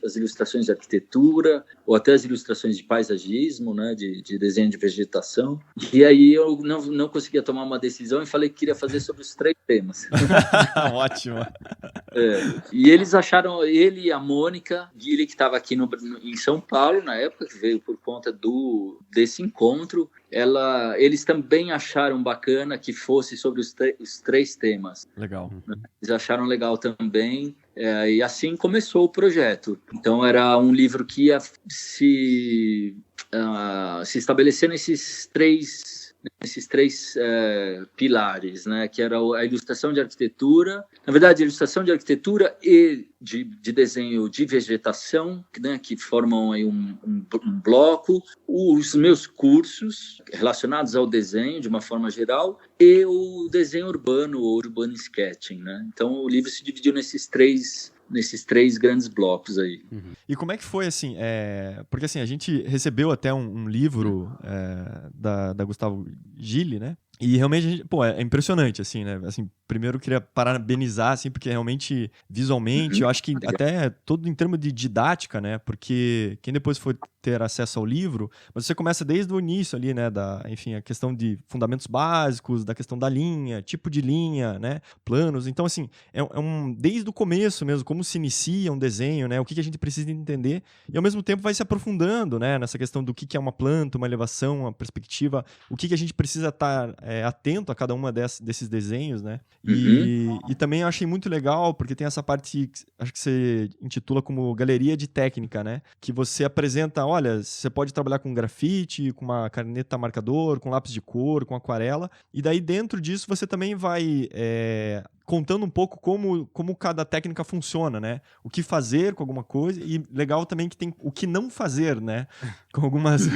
S4: as ilustrações de arquitetura, ou até as ilustrações de paisagismo, né, de desenho de vegetação. E aí eu não conseguia tomar uma decisão e falei que queria fazer sobre os 3 temas.
S1: Ótimo.
S4: E eles acharam, ele e a Mônica Guilherme, que estava aqui em São Paulo na época, que veio por conta desse encontro, eles também acharam bacana que fosse sobre os 3 temas.
S1: Legal.
S4: Eles acharam legal também, e assim começou o projeto. Então era um livro que ia se estabelecer nesses três pilares, né? Que era a ilustração de arquitetura, na verdade, a ilustração de arquitetura e de desenho de vegetação, né? Que formam aí um bloco, os meus cursos relacionados ao desenho, de uma forma geral, e o desenho urbano, o Urban Sketching, né? Então, o livro se dividiu nesses três grandes blocos aí.
S1: E como é que foi, assim, porque assim, a gente recebeu até um livro da Gustavo Gilli, né? E realmente, é impressionante, assim, né? Assim, primeiro eu queria parabenizar, assim, porque realmente, visualmente, eu acho que até todo em termos de didática, né? Porque quem depois for ter acesso ao livro, mas você começa desde o início ali, né? Enfim, a questão de fundamentos básicos, da questão da linha, tipo de linha, né? Planos. Então, assim, desde o começo mesmo, como se inicia um desenho, né? O que a gente precisa entender. E, ao mesmo tempo, vai se aprofundando, né? Nessa questão do que é uma planta, uma elevação, uma perspectiva, o que a gente precisa estar atento a cada uma desses desenhos, né? E também eu achei muito legal, porque tem essa parte, acho que você intitula como galeria de técnica, né? Que você apresenta, olha, você pode trabalhar com grafite, com uma caneta marcador, com lápis de cor, com aquarela, e daí dentro disso você também vai contando um pouco como cada técnica funciona, né? O que fazer com alguma coisa, e legal também que tem o que não fazer, né? Com algumas...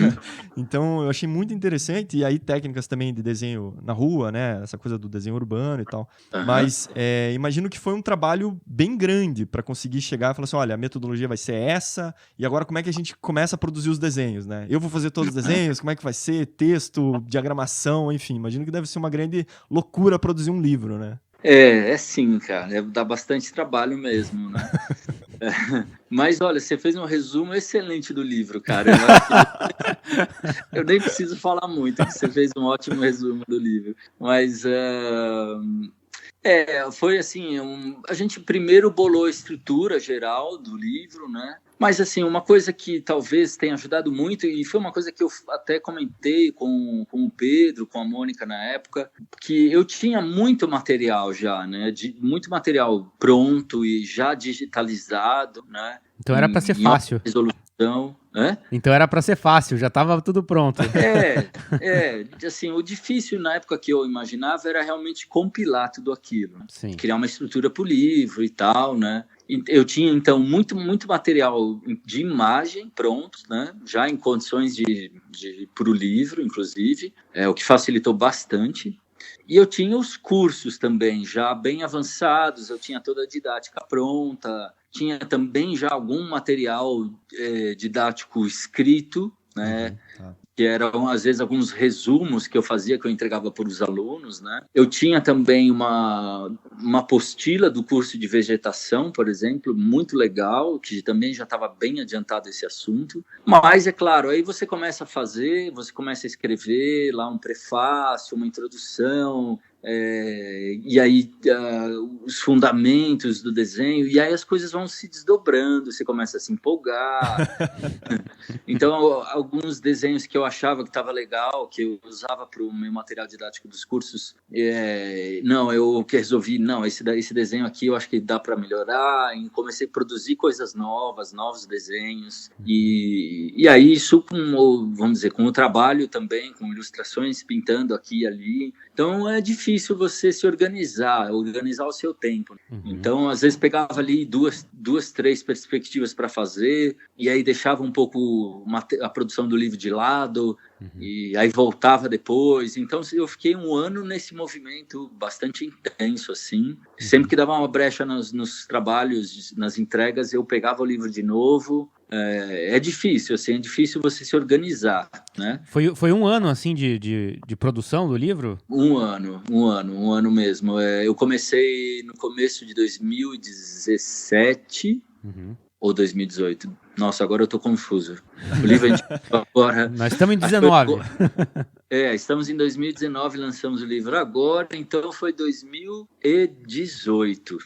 S1: Então, eu achei muito interessante, e aí técnicas também de desenho na rua, né? Essa coisa do desenho urbano e tal. Mas imagino que foi um trabalho bem grande para conseguir chegar e falar assim, olha, a metodologia vai ser essa, e agora como é que a gente começa a produzir os desenhos, né? Eu vou fazer todos os desenhos, como é que vai ser? Texto, diagramação, enfim. Imagino que deve ser uma grande loucura produzir um livro, né?
S4: Sim, cara, dá bastante trabalho mesmo, né? Mas olha, você fez um resumo excelente do livro, cara. Eu nem preciso falar muito, que você fez um ótimo resumo do livro. Mas foi assim, a gente primeiro bolou a estrutura geral do livro, né? Mas, assim, uma coisa que talvez tenha ajudado muito, e foi uma coisa que eu até comentei com o Pedro, com a Mônica na época, que eu tinha muito material já, né? Muito material pronto e já digitalizado, né?
S2: Então era para ser fácil.
S4: Resolução, né?
S2: Então era para ser fácil, já estava tudo pronto.
S4: Assim, o difícil na época que eu imaginava era realmente compilar tudo aquilo.
S2: Sim.
S4: Criar uma estrutura para o livro e tal, né? Eu tinha, então, muito material de imagem pronto, né? Já em condições para o livro, inclusive, o que facilitou bastante. E eu tinha os cursos também, já bem avançados, eu tinha toda a didática pronta, tinha também já algum material didático escrito, né? Que eram, às vezes, alguns resumos que eu fazia, que eu entregava para os alunos, né? Eu tinha também uma apostila do curso de vegetação, por exemplo, muito legal, que também já estava bem adiantado esse assunto. Mas, é claro, aí você começa a fazer, você começa a escrever lá um prefácio, uma introdução, e aí os fundamentos do desenho, e aí as coisas vão se desdobrando, você começa a se empolgar. Então, alguns desenhos que eu achava que estava legal, que eu usava para o meu material didático dos cursos, eu resolvi, esse desenho aqui eu acho que dá para melhorar, e comecei a produzir coisas novos desenhos, e aí isso, vamos dizer, com o trabalho também, com ilustrações pintando aqui e ali. Então, é difícil você se organizar o seu tempo. Então, às vezes, pegava ali duas, 3 perspectivas para fazer, e aí deixava um pouco a produção do livro de lado, E aí voltava depois. Então eu fiquei um ano nesse movimento bastante intenso, assim. Sempre que dava uma brecha nos trabalhos, nas entregas, eu pegava o livro de novo. É difícil, assim, é difícil você se organizar, né?
S2: Foi um ano, assim, de produção do livro?
S4: Um ano mesmo. Eu comecei no começo de 2017 ou 2018. Nossa, agora eu tô confuso. O livro a gente agora...
S2: Nós estamos em 19.
S4: Estamos em 2019, lançamos o livro agora, então foi 2018.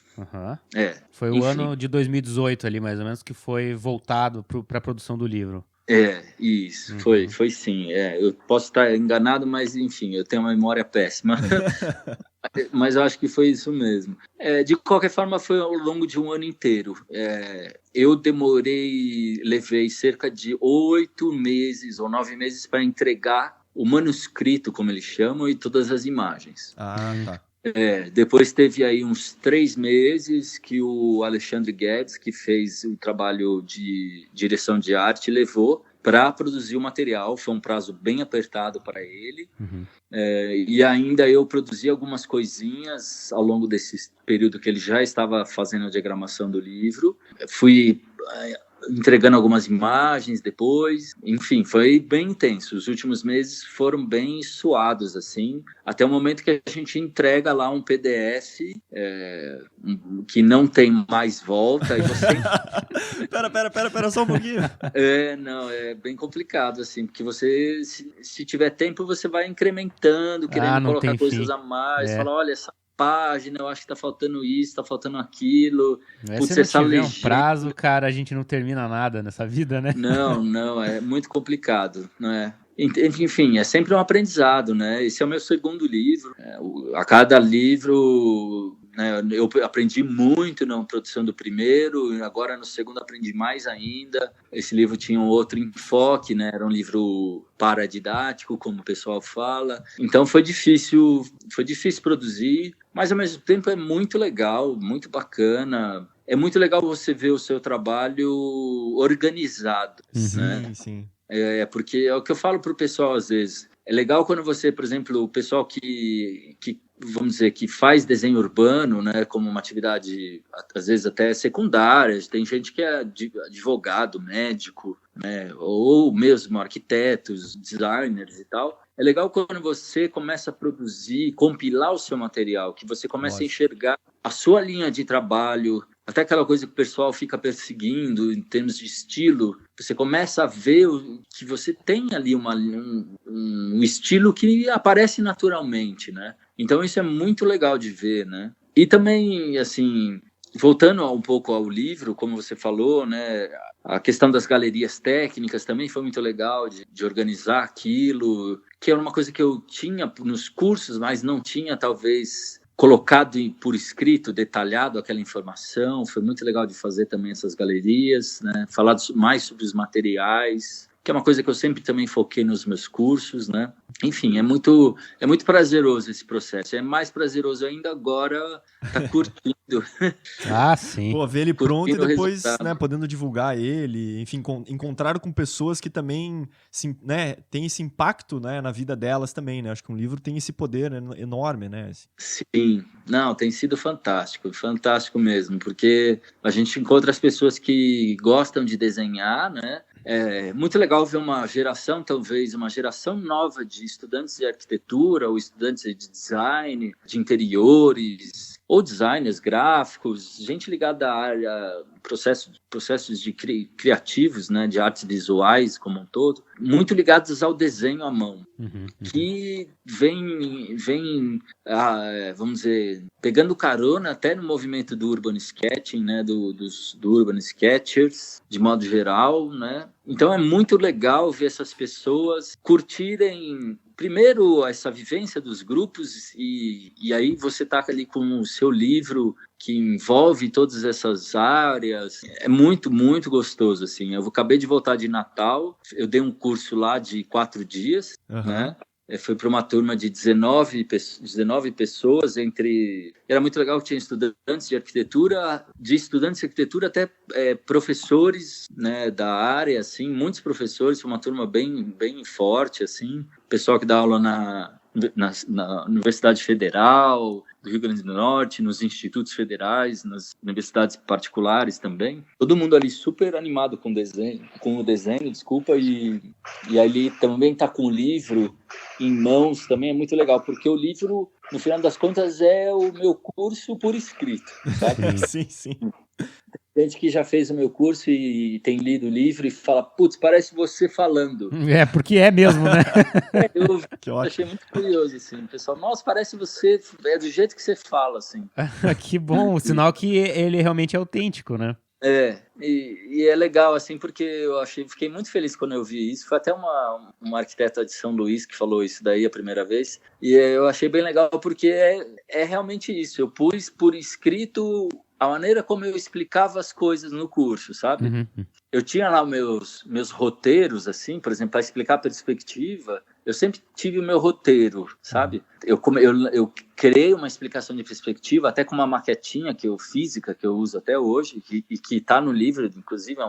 S2: Foi o ano de 2018 ali, mais ou menos, que foi voltado para a produção do livro.
S4: Isso, foi sim. Eu posso estar enganado, mas enfim, eu tenho uma memória péssima. Mas eu acho que foi isso mesmo. De qualquer forma, foi ao longo de um ano inteiro. Eu levei cerca de 8 meses ou 9 meses para entregar o manuscrito, como eles chamam, e todas as imagens.
S1: Tá.
S4: Depois teve aí uns 3 meses que o Alexandre Guedes, que fez o trabalho de direção de arte, levou para produzir o material. Foi um prazo bem apertado para ele. E ainda eu produzi algumas coisinhas ao longo desse período que ele já estava fazendo a diagramação do livro. Fui entregando algumas imagens depois. Enfim, foi bem intenso. Os últimos meses foram bem suados, assim, até o momento que a gente entrega lá um PDF que não tem mais volta. E você...
S1: Pera, só um pouquinho.
S4: Não, é bem complicado, assim, porque você, se tiver tempo, você vai incrementando, querendo colocar coisas a mais, falar, olha, essa página, eu acho que tá faltando isso, tá faltando aquilo.
S2: Se não tiver um prazo, cara, a gente não termina nada nessa vida, né?
S4: Não, é muito complicado, não é? Enfim, é sempre um aprendizado, né? Esse é o meu segundo livro. A cada livro, né, eu aprendi muito na produção do primeiro, agora no segundo aprendi mais ainda. Esse livro tinha um outro enfoque, né? Era um livro paradidático, como o pessoal fala. Então foi difícil produzir, mas ao mesmo tempo é muito legal, muito bacana. É muito legal você ver o seu trabalho organizado, né?
S1: Sim.
S4: Porque é o que eu falo para o pessoal às vezes. É legal quando você, por exemplo, o pessoal que vamos dizer, que faz desenho urbano, né, como uma atividade, às vezes até secundária. Tem gente que é advogado, médico, né, ou mesmo arquitetos, designers e tal. É legal quando você começa a produzir, compilar o seu material, que você começa a enxergar a sua linha de trabalho, até aquela coisa que o pessoal fica perseguindo em termos de estilo. Você começa a ver que você tem ali um estilo que aparece naturalmente, né? Então isso é muito legal de ver, né? E também, assim, voltando um pouco ao livro, como você falou, né? A questão das galerias técnicas também foi muito legal de organizar aquilo, que era uma coisa que eu tinha nos cursos, mas não tinha, talvez, colocado por escrito, detalhado aquela informação. Foi muito legal de fazer também essas galerias, né? Falar mais sobre os materiais, que é uma coisa que eu sempre também foquei nos meus cursos, né? Enfim, é muito prazeroso esse processo. É mais prazeroso ainda agora tá curtindo.
S2: Sim.
S1: Pô, ver ele pronto e depois, né, podendo divulgar ele, enfim, encontrar com pessoas que também, né, tem esse impacto, né, na vida delas também, né? Acho que um livro tem esse poder enorme, né?
S4: Sim. Não, tem sido fantástico mesmo, porque a gente encontra as pessoas que gostam de desenhar, né? É muito legal ver uma geração nova de estudantes de arquitetura ou estudantes de design, de interiores, ou designers gráficos, gente ligada à área, processos de criativos, né, de artes visuais como um todo, muito ligados ao desenho à mão, que vem vamos dizer, pegando carona até no movimento do urban sketching, né, do urban sketchers, de modo geral, né? Então é muito legal ver essas pessoas curtirem primeiro essa vivência dos grupos e aí você tá ali com o seu livro que envolve todas essas áreas. É muito, muito gostoso, assim. Eu acabei de voltar de Natal, eu dei um curso lá de 4 dias, né? Foi para uma turma de 19 pessoas, era muito legal que tinha estudantes de arquitetura até professores, né, da área, assim, muitos professores, foi uma turma bem forte, assim, pessoal que dá aula na Universidade Federal do Rio Grande do Norte, nos institutos federais, nas universidades particulares também. Todo mundo ali super animado com o desenho, desculpa, e ali também tá com o livro em mãos, também é muito legal, porque o livro, no final das contas, é o meu curso por escrito, sabe?
S1: Sim.
S4: Gente que já fez o meu curso e tem lido o livro e fala, putz, parece você falando.
S2: Porque é mesmo, né?
S4: Eu
S1: Que
S4: achei muito curioso, assim. O pessoal, nossa, parece você, é do jeito que você fala, assim.
S2: Que bom, o sinal que ele realmente é autêntico, né?
S4: E é legal, assim, porque fiquei muito feliz quando eu vi isso. Foi até uma arquiteta de São Luís que falou isso daí a primeira vez. E eu achei bem legal, porque é realmente isso. Eu pus por escrito a maneira como eu explicava as coisas no curso, sabe?
S2: Uhum.
S4: Eu tinha lá meus roteiros, assim, por exemplo, para explicar a perspectiva, eu sempre tive o meu roteiro, sabe? Eu criei uma explicação de perspectiva, até com uma maquetinha física, que eu uso até hoje, e que está no livro, inclusive,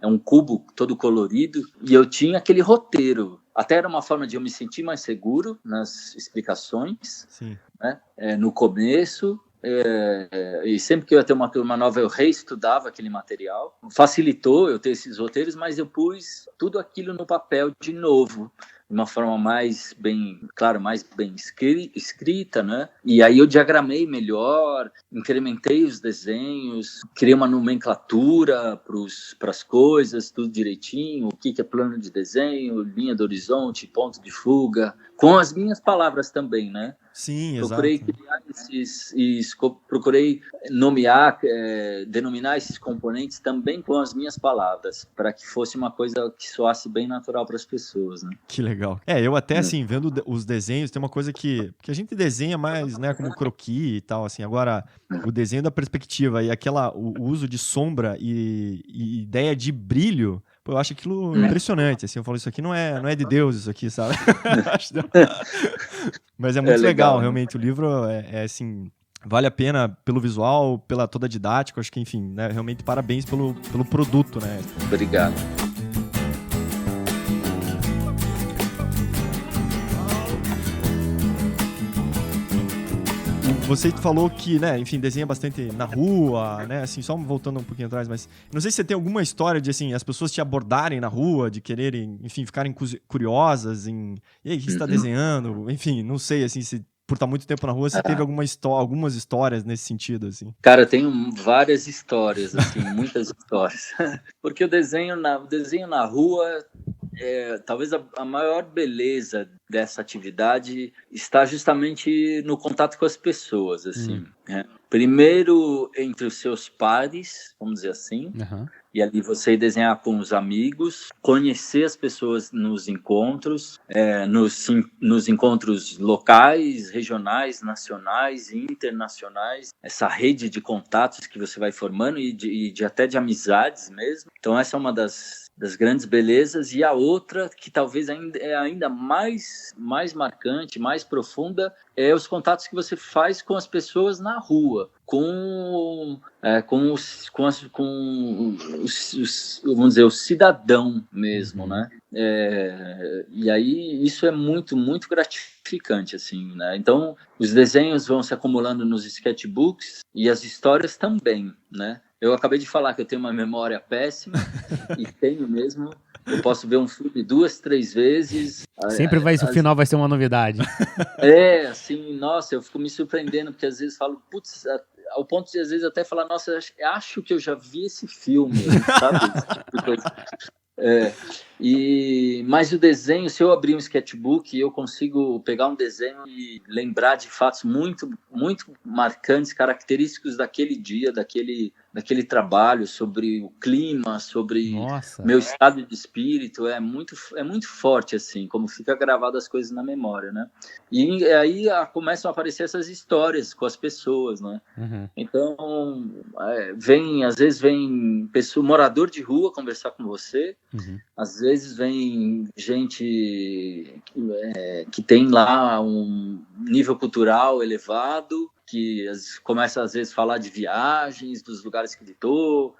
S4: é um cubo todo colorido, e eu tinha aquele roteiro. Até era uma forma de eu me sentir mais seguro nas explicações,
S1: Sim.
S4: né? No começo. E sempre que eu ia ter uma turma nova, eu reestudava aquele material. Facilitou eu ter esses roteiros, mas eu pus tudo aquilo no papel de novo, de uma forma mais bem escrita, né? E aí eu diagramei melhor, incrementei os desenhos, criei uma nomenclatura para as coisas, tudo direitinho, o que é plano de desenho, linha do horizonte, ponto de fuga, com as minhas palavras também, né?
S1: Sim,
S4: Procurei
S1: exato.
S4: criar procurei denominar esses componentes também com as minhas palavras, para que fosse uma coisa que soasse bem natural para as pessoas, né?
S1: Que legal. Eu até, assim, vendo os desenhos, tem uma coisa que a gente desenha mais, né, como croquis e tal, assim. Agora, o desenho da perspectiva e o uso de sombra e ideia de brilho, pô, eu acho aquilo impressionante, assim. Eu falo, isso aqui não é de Deus, isso aqui, sabe? Mas é muito legal,
S4: né?
S1: realmente. O livro assim, vale a pena pelo visual, pela toda a didática. Acho que, enfim, né, realmente parabéns pelo produto, né?
S4: Obrigado.
S1: Você falou que, né, enfim, desenha bastante na rua, né, assim, só voltando um pouquinho atrás, mas não sei se você tem alguma história de, assim, as pessoas te abordarem na rua, de quererem, enfim, ficarem curiosas em, e aí, o que você está desenhando? Enfim, não sei, assim, se por estar muito tempo na rua, você teve algumas histórias nesse sentido, assim.
S4: Cara, eu tenho várias histórias, assim, muitas histórias. Porque o desenho na rua, talvez a maior beleza dessa atividade está justamente no contato com as pessoas, assim. Né? Primeiro entre os seus pares, vamos dizer assim, e ali você desenhar com os amigos, conhecer as pessoas nos encontros, nos encontros locais, regionais, nacionais e internacionais, essa rede de contatos que você vai formando e até de amizades mesmo. Então essa é uma das grandes belezas, e a outra que talvez ainda mais marcante, mais profunda, é os contatos que você faz com as pessoas na rua, vamos dizer, o cidadão mesmo, né? E aí isso é muito, muito gratificante, assim, né? Então, os desenhos vão se acumulando nos sketchbooks e as histórias também, né? Eu acabei de falar que eu tenho uma memória péssima, e tenho mesmo. Eu posso ver um filme 2, 3 vezes.
S2: Sempre o final vai ser uma novidade.
S4: Assim, nossa, eu fico me surpreendendo, porque às vezes falo, putz, ao ponto de às vezes até falar, nossa, acho que eu já vi esse filme, sabe? Esse tipo de coisa. Mas o desenho, se eu abrir um sketchbook, eu consigo pegar um desenho e lembrar de fatos muito, muito marcantes, característicos daquele dia, daquele trabalho, sobre o clima, sobre meu estado de espírito. É muito forte, assim, como fica gravado as coisas na memória, né? E aí começam a aparecer essas histórias com as pessoas, né? Então, às vezes vem morador de rua conversar com você, às vezes vem gente que tem lá um nível cultural elevado, que começa às vezes a falar de viagens, dos lugares que visitou.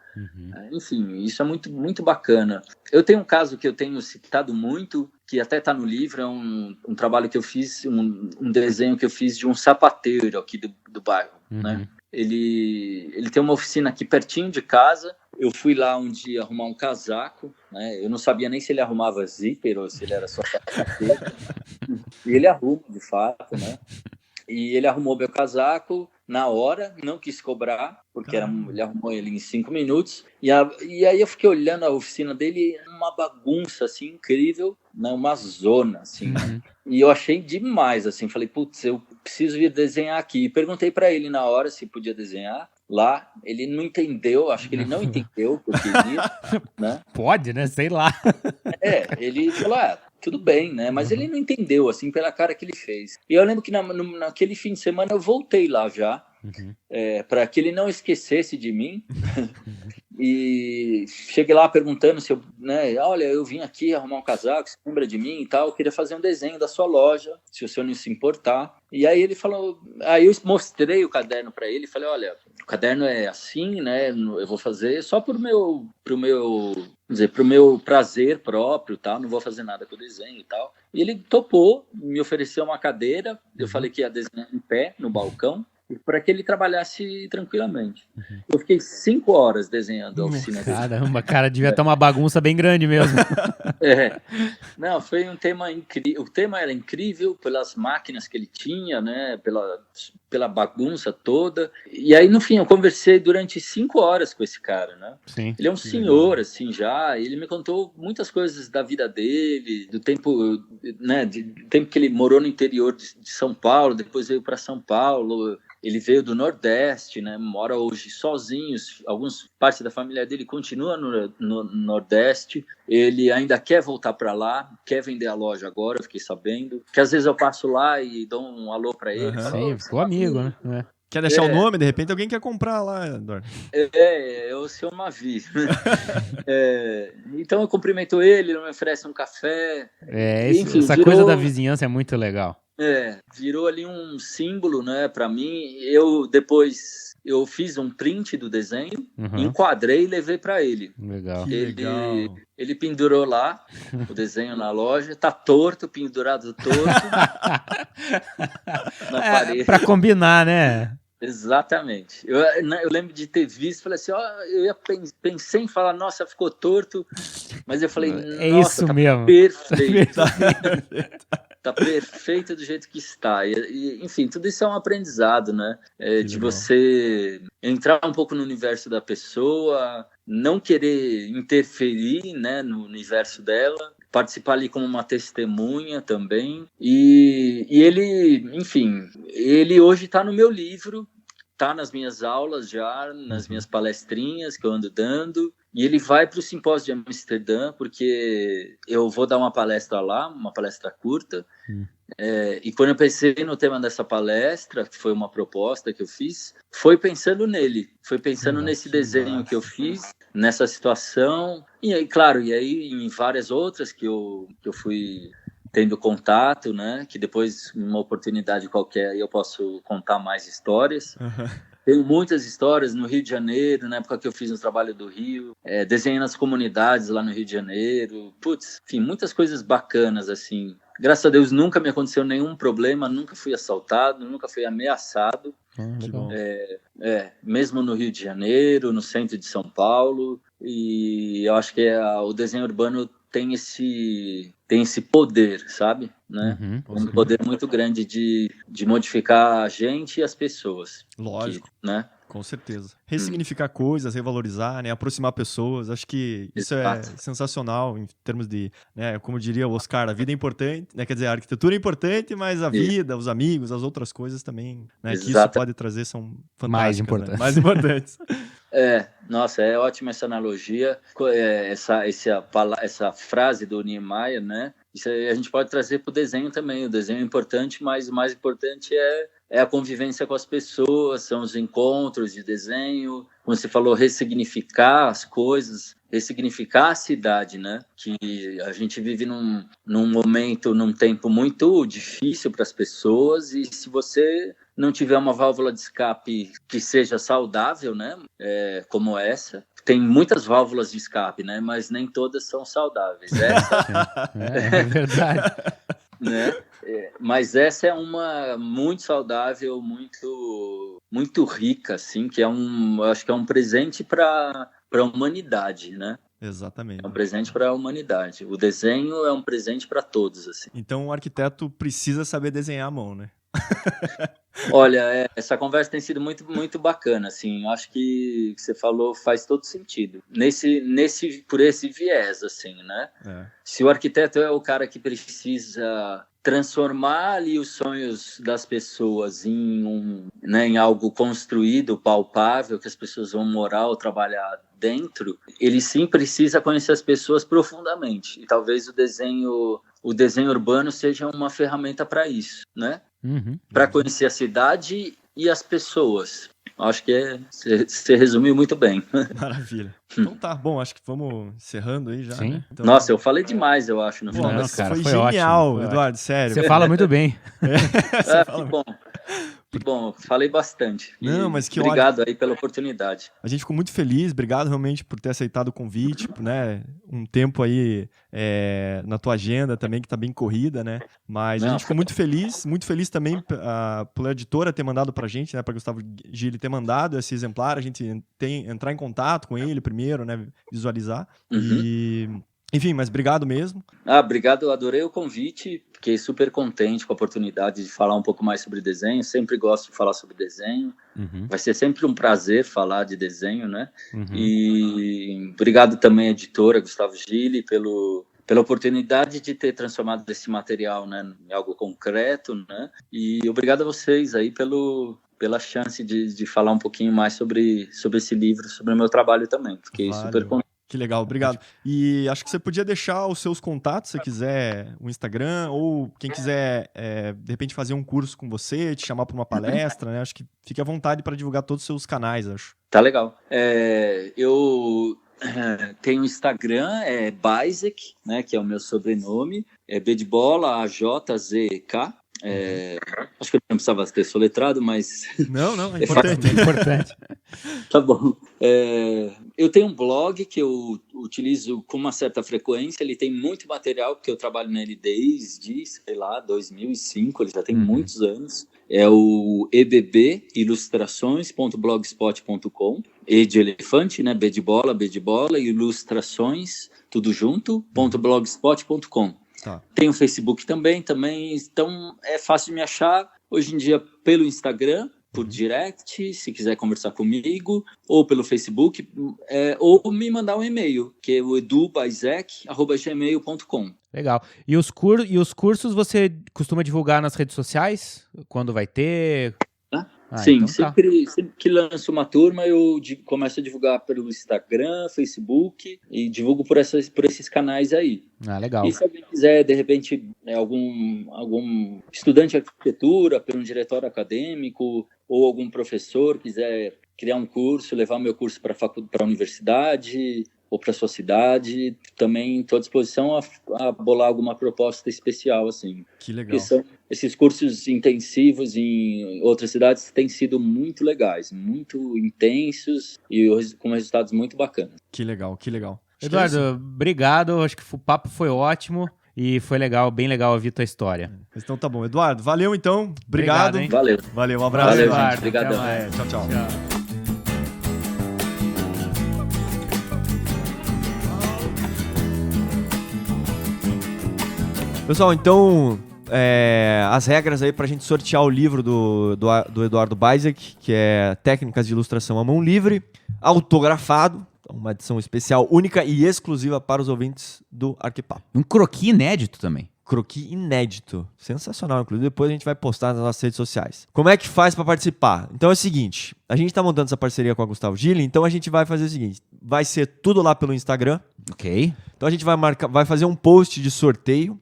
S4: Enfim, isso é muito, muito bacana. Eu tenho um caso que eu tenho citado muito, que até está no livro, é um trabalho que eu fiz, um desenho que eu fiz de um sapateiro aqui do bairro, né? Ele tem uma oficina aqui pertinho de casa. Eu fui lá um dia arrumar um casaco, né? Eu não sabia nem se ele arrumava zíper ou se ele era só sapateiro. E ele arruma, de fato, né? E ele arrumou meu casaco na hora, não quis cobrar, porque ele arrumou ele em 5 minutos. E aí eu fiquei olhando a oficina dele, uma bagunça, assim, incrível, né? Uma zona, assim. E eu achei demais, assim. Falei, putz, eu preciso vir desenhar aqui. E perguntei para ele na hora se podia desenhar lá. Ele não entendeu, acho que ele não entendeu o que eu queria, né?
S2: Pode, né? Sei lá.
S4: Ele falou, tudo bem, né? Mas ele não entendeu, assim, pela cara que ele fez. E eu lembro que naquele fim de semana eu voltei lá já, para que ele não esquecesse de mim. E cheguei lá perguntando se eu, né? Olha, eu vim aqui arrumar um casaco, você lembra de mim e tal? Eu queria fazer um desenho da sua loja, se o senhor não se importar. E aí ele falou, aí eu mostrei o caderno para ele e falei, olha, o caderno é assim, né? Eu vou fazer só pro meu prazer próprio, tá? Não vou fazer nada com o desenho e tal. E ele topou, me ofereceu uma cadeira, eu falei que ia desenhar em pé no balcão, para que ele trabalhasse tranquilamente. Eu fiquei 5 horas desenhando a oficina dele.
S2: Caramba, cara, devia estar uma bagunça bem grande mesmo.
S4: Não, foi um tema incrível. O tema era incrível pelas máquinas que ele tinha, né? Pela bagunça toda. E aí, no fim, eu conversei durante 5 horas com esse cara, né?
S2: Sim.
S4: Ele é um senhor, assim, já. Ele me contou muitas coisas da vida dele, do tempo, né? Do tempo que ele morou no interior de São Paulo, depois veio para São Paulo. Ele veio do Nordeste, né? Mora hoje sozinho. Algumas partes da família dele continua no Nordeste. Ele ainda quer voltar para lá, quer vender a loja agora, eu fiquei sabendo. Que às vezes eu passo lá e dou um alô para ele.
S2: Sim, ficou amigo, né?
S1: Quer deixar o nome? De repente alguém quer comprar lá, Eduardo.
S4: É o seu Mavi. Então eu cumprimento ele me oferece um café.
S2: Enfim, essa coisa da vizinhança é muito legal.
S4: Virou ali um símbolo, né, para mim. Eu fiz um print do desenho, enquadrei e levei para ele.
S2: Legal.
S4: Ele pendurou lá o desenho na loja, tá torto, pendurado torto na parede.
S2: Para combinar, né?
S4: Exatamente. Eu lembro de ter visto, falei assim, pensei em falar, nossa, ficou torto, mas eu falei, nossa,
S2: isso
S4: tá
S2: mesmo.
S4: Perfeito. Tá perfeito do jeito que está. Enfim, tudo isso é um aprendizado, né? De você entrar um pouco no universo da pessoa, não querer interferir, né, no universo dela, participar ali como uma testemunha também. E ele, enfim, ele hoje está no meu livro, está nas minhas aulas já, nas minhas palestrinhas que eu ando dando. E ele vai para o simpósio de Amsterdã, porque eu vou dar uma palestra lá, uma palestra curta. E quando eu pensei no tema dessa palestra, que foi uma proposta que eu fiz, foi pensando nele, foi pensando nesse desenho que eu fiz, nessa situação. E aí, claro, em várias outras que eu fui tendo contato, né? Que depois, numa oportunidade qualquer, eu posso contar mais histórias. Tenho muitas histórias no Rio de Janeiro, na época que eu fiz o trabalho do Rio, desenhei nas comunidades lá no Rio de Janeiro. Putz, enfim, muitas coisas bacanas, assim. Graças a Deus nunca me aconteceu nenhum problema, nunca fui assaltado, nunca fui ameaçado. Mesmo no Rio de Janeiro, no centro de São Paulo. E eu acho que o desenho urbano tem esse poder, sabe? Né? Um poder muito grande de modificar a gente e as pessoas.
S1: Lógico.
S4: Né?
S1: Com certeza. Ressignificar coisas, revalorizar, né? Aproximar pessoas. Acho que isso é sensacional em termos de, né? Como diria o Oscar, a vida é importante, né? Quer dizer, a arquitetura é importante, mas a vida, os amigos, as outras coisas também, né? Que isso pode trazer são fantásticas.
S2: Mais importantes.
S1: Né? Mais importantes.
S4: Nossa, é ótima essa analogia, essa frase do Niemeyer, né? Isso a gente pode trazer para o desenho também. O desenho é importante, mas o mais importante é a convivência com as pessoas, são os encontros de desenho, como você falou, ressignificar as coisas, ressignificar a cidade, né? Que a gente vive num momento, num tempo muito difícil para as pessoas, e se você não tiver uma válvula de escape que seja saudável, né? Como essa, tem muitas válvulas de escape, né? Mas nem todas são saudáveis. Essa
S2: É verdade.
S4: né? Mas essa é uma muito saudável, muito rica, assim, que eu acho que é um presente para a humanidade, né?
S1: Exatamente.
S4: É um presente para a humanidade. O desenho é um presente para todos, assim.
S1: Então o arquiteto precisa saber desenhar à mão, né?
S4: Olha, essa conversa tem sido muito, muito bacana, assim. Eu acho que o que você falou faz todo sentido. Por esse viés, assim, né? Se o arquiteto é o cara que precisa transformar ali os sonhos das pessoas em algo construído, palpável, que as pessoas vão morar ou trabalhar dentro, ele sim precisa conhecer as pessoas profundamente. E talvez o desenho urbano seja uma ferramenta para isso, né? Para conhecer a cidade e as pessoas. Acho que você resumiu muito bem.
S1: Maravilha. Então tá, bom, acho que vamos encerrando aí já.
S2: Sim.
S1: Né? Então,
S4: Nossa, eu falei demais, eu acho, no final.
S2: Não,
S1: mas
S2: cara,
S1: foi
S2: foi
S1: genial,
S2: ótimo, foi
S1: Eduardo, sério.
S2: Você fala muito bem.
S4: Que bom. Que bom, falei bastante.
S1: Não, mas que
S4: obrigado aí pela oportunidade.
S1: A gente ficou muito feliz, obrigado realmente por ter aceitado o convite, né? Um tempo aí na tua agenda também, que tá bem corrida, né? Mas a gente ficou muito feliz também pela editora ter mandado pra gente, né? Pra Gustavo Gili ter mandado esse exemplar, a gente entrar em contato com ele primeiro, né? Visualizar. E... Enfim, mas obrigado mesmo.
S4: Obrigado, eu adorei o convite, fiquei super contente com a oportunidade de falar um pouco mais sobre desenho, sempre gosto de falar sobre desenho, vai ser sempre um prazer falar de desenho, né? E obrigado também à editora Gustavo Gili pela oportunidade de ter transformado esse material, né, em algo concreto, né? E obrigado a vocês aí pela chance de falar um pouquinho mais sobre esse livro, sobre o meu trabalho também, fiquei super contente.
S1: Que legal, obrigado. E acho que você podia deixar os seus contatos, se quiser, o Instagram, ou quem quiser, de repente, fazer um curso com você, te chamar para uma palestra, né? Acho que fique à vontade para divulgar todos os seus canais, acho.
S4: Tá legal. Eu tenho o Instagram, Baizek, né, que é o meu sobrenome, B de bola, AJZK. Acho que eu não precisava ter soletrado, mas...
S1: Não, é importante.
S2: É importante.
S4: Tá bom. Eu tenho um blog que eu utilizo com uma certa frequência, ele tem muito material, porque eu trabalho nele desde, 2005, ele já tem muitos anos. É o ebbilustrações.blogspot.com, E de elefante, né? B de bola, ilustrações, tudo junto, .blogspot.com.
S1: Tá.
S4: Tem o Facebook também, então é fácil de me achar, hoje em dia, pelo Instagram, por direct, se quiser conversar comigo, ou pelo Facebook, ou me mandar um e-mail, que é o edubaizek@gmail.com.
S2: Legal. E os cursos você costuma divulgar nas redes sociais? Quando vai ter?
S4: Sim,
S2: então
S4: sempre que lanço uma turma, eu começo a divulgar pelo Instagram, Facebook, e divulgo por esses canais aí.
S2: Legal.
S4: E se alguém quiser, de repente, algum estudante de arquitetura, pelo diretório acadêmico, ou algum professor quiser criar um curso, levar meu curso para a universidade ou para a sua cidade, também estou à disposição a bolar alguma proposta especial, assim.
S1: Que legal.
S4: Porque esses cursos intensivos em outras cidades têm sido muito legais, muito intensos e com resultados muito bacanas.
S1: Que legal.
S2: Eduardo, obrigado. Acho que o papo foi ótimo e foi legal, bem legal ouvir tua história.
S1: Então tá bom. Eduardo, valeu então. Obrigado. Valeu, um abraço.
S4: Valeu,
S2: Eduardo.
S4: gente. Obrigadão.
S1: Tchau. Pessoal, então, as regras aí pra gente sortear o livro do Eduardo Baizek, que é Técnicas de Ilustração à Mão Livre, autografado, uma edição especial, única e exclusiva para os ouvintes do Arquipapo.
S5: Um croquis inédito também.
S1: Croquis inédito. Sensacional, inclusive. Depois a gente vai postar nas nossas redes sociais. Como é que faz para participar? Então é o seguinte, a gente tá montando essa parceria com a Gustavo Gili, então a gente vai fazer o seguinte, vai ser tudo lá pelo Instagram.
S5: Ok.
S1: Então a gente vai fazer um post de sorteio.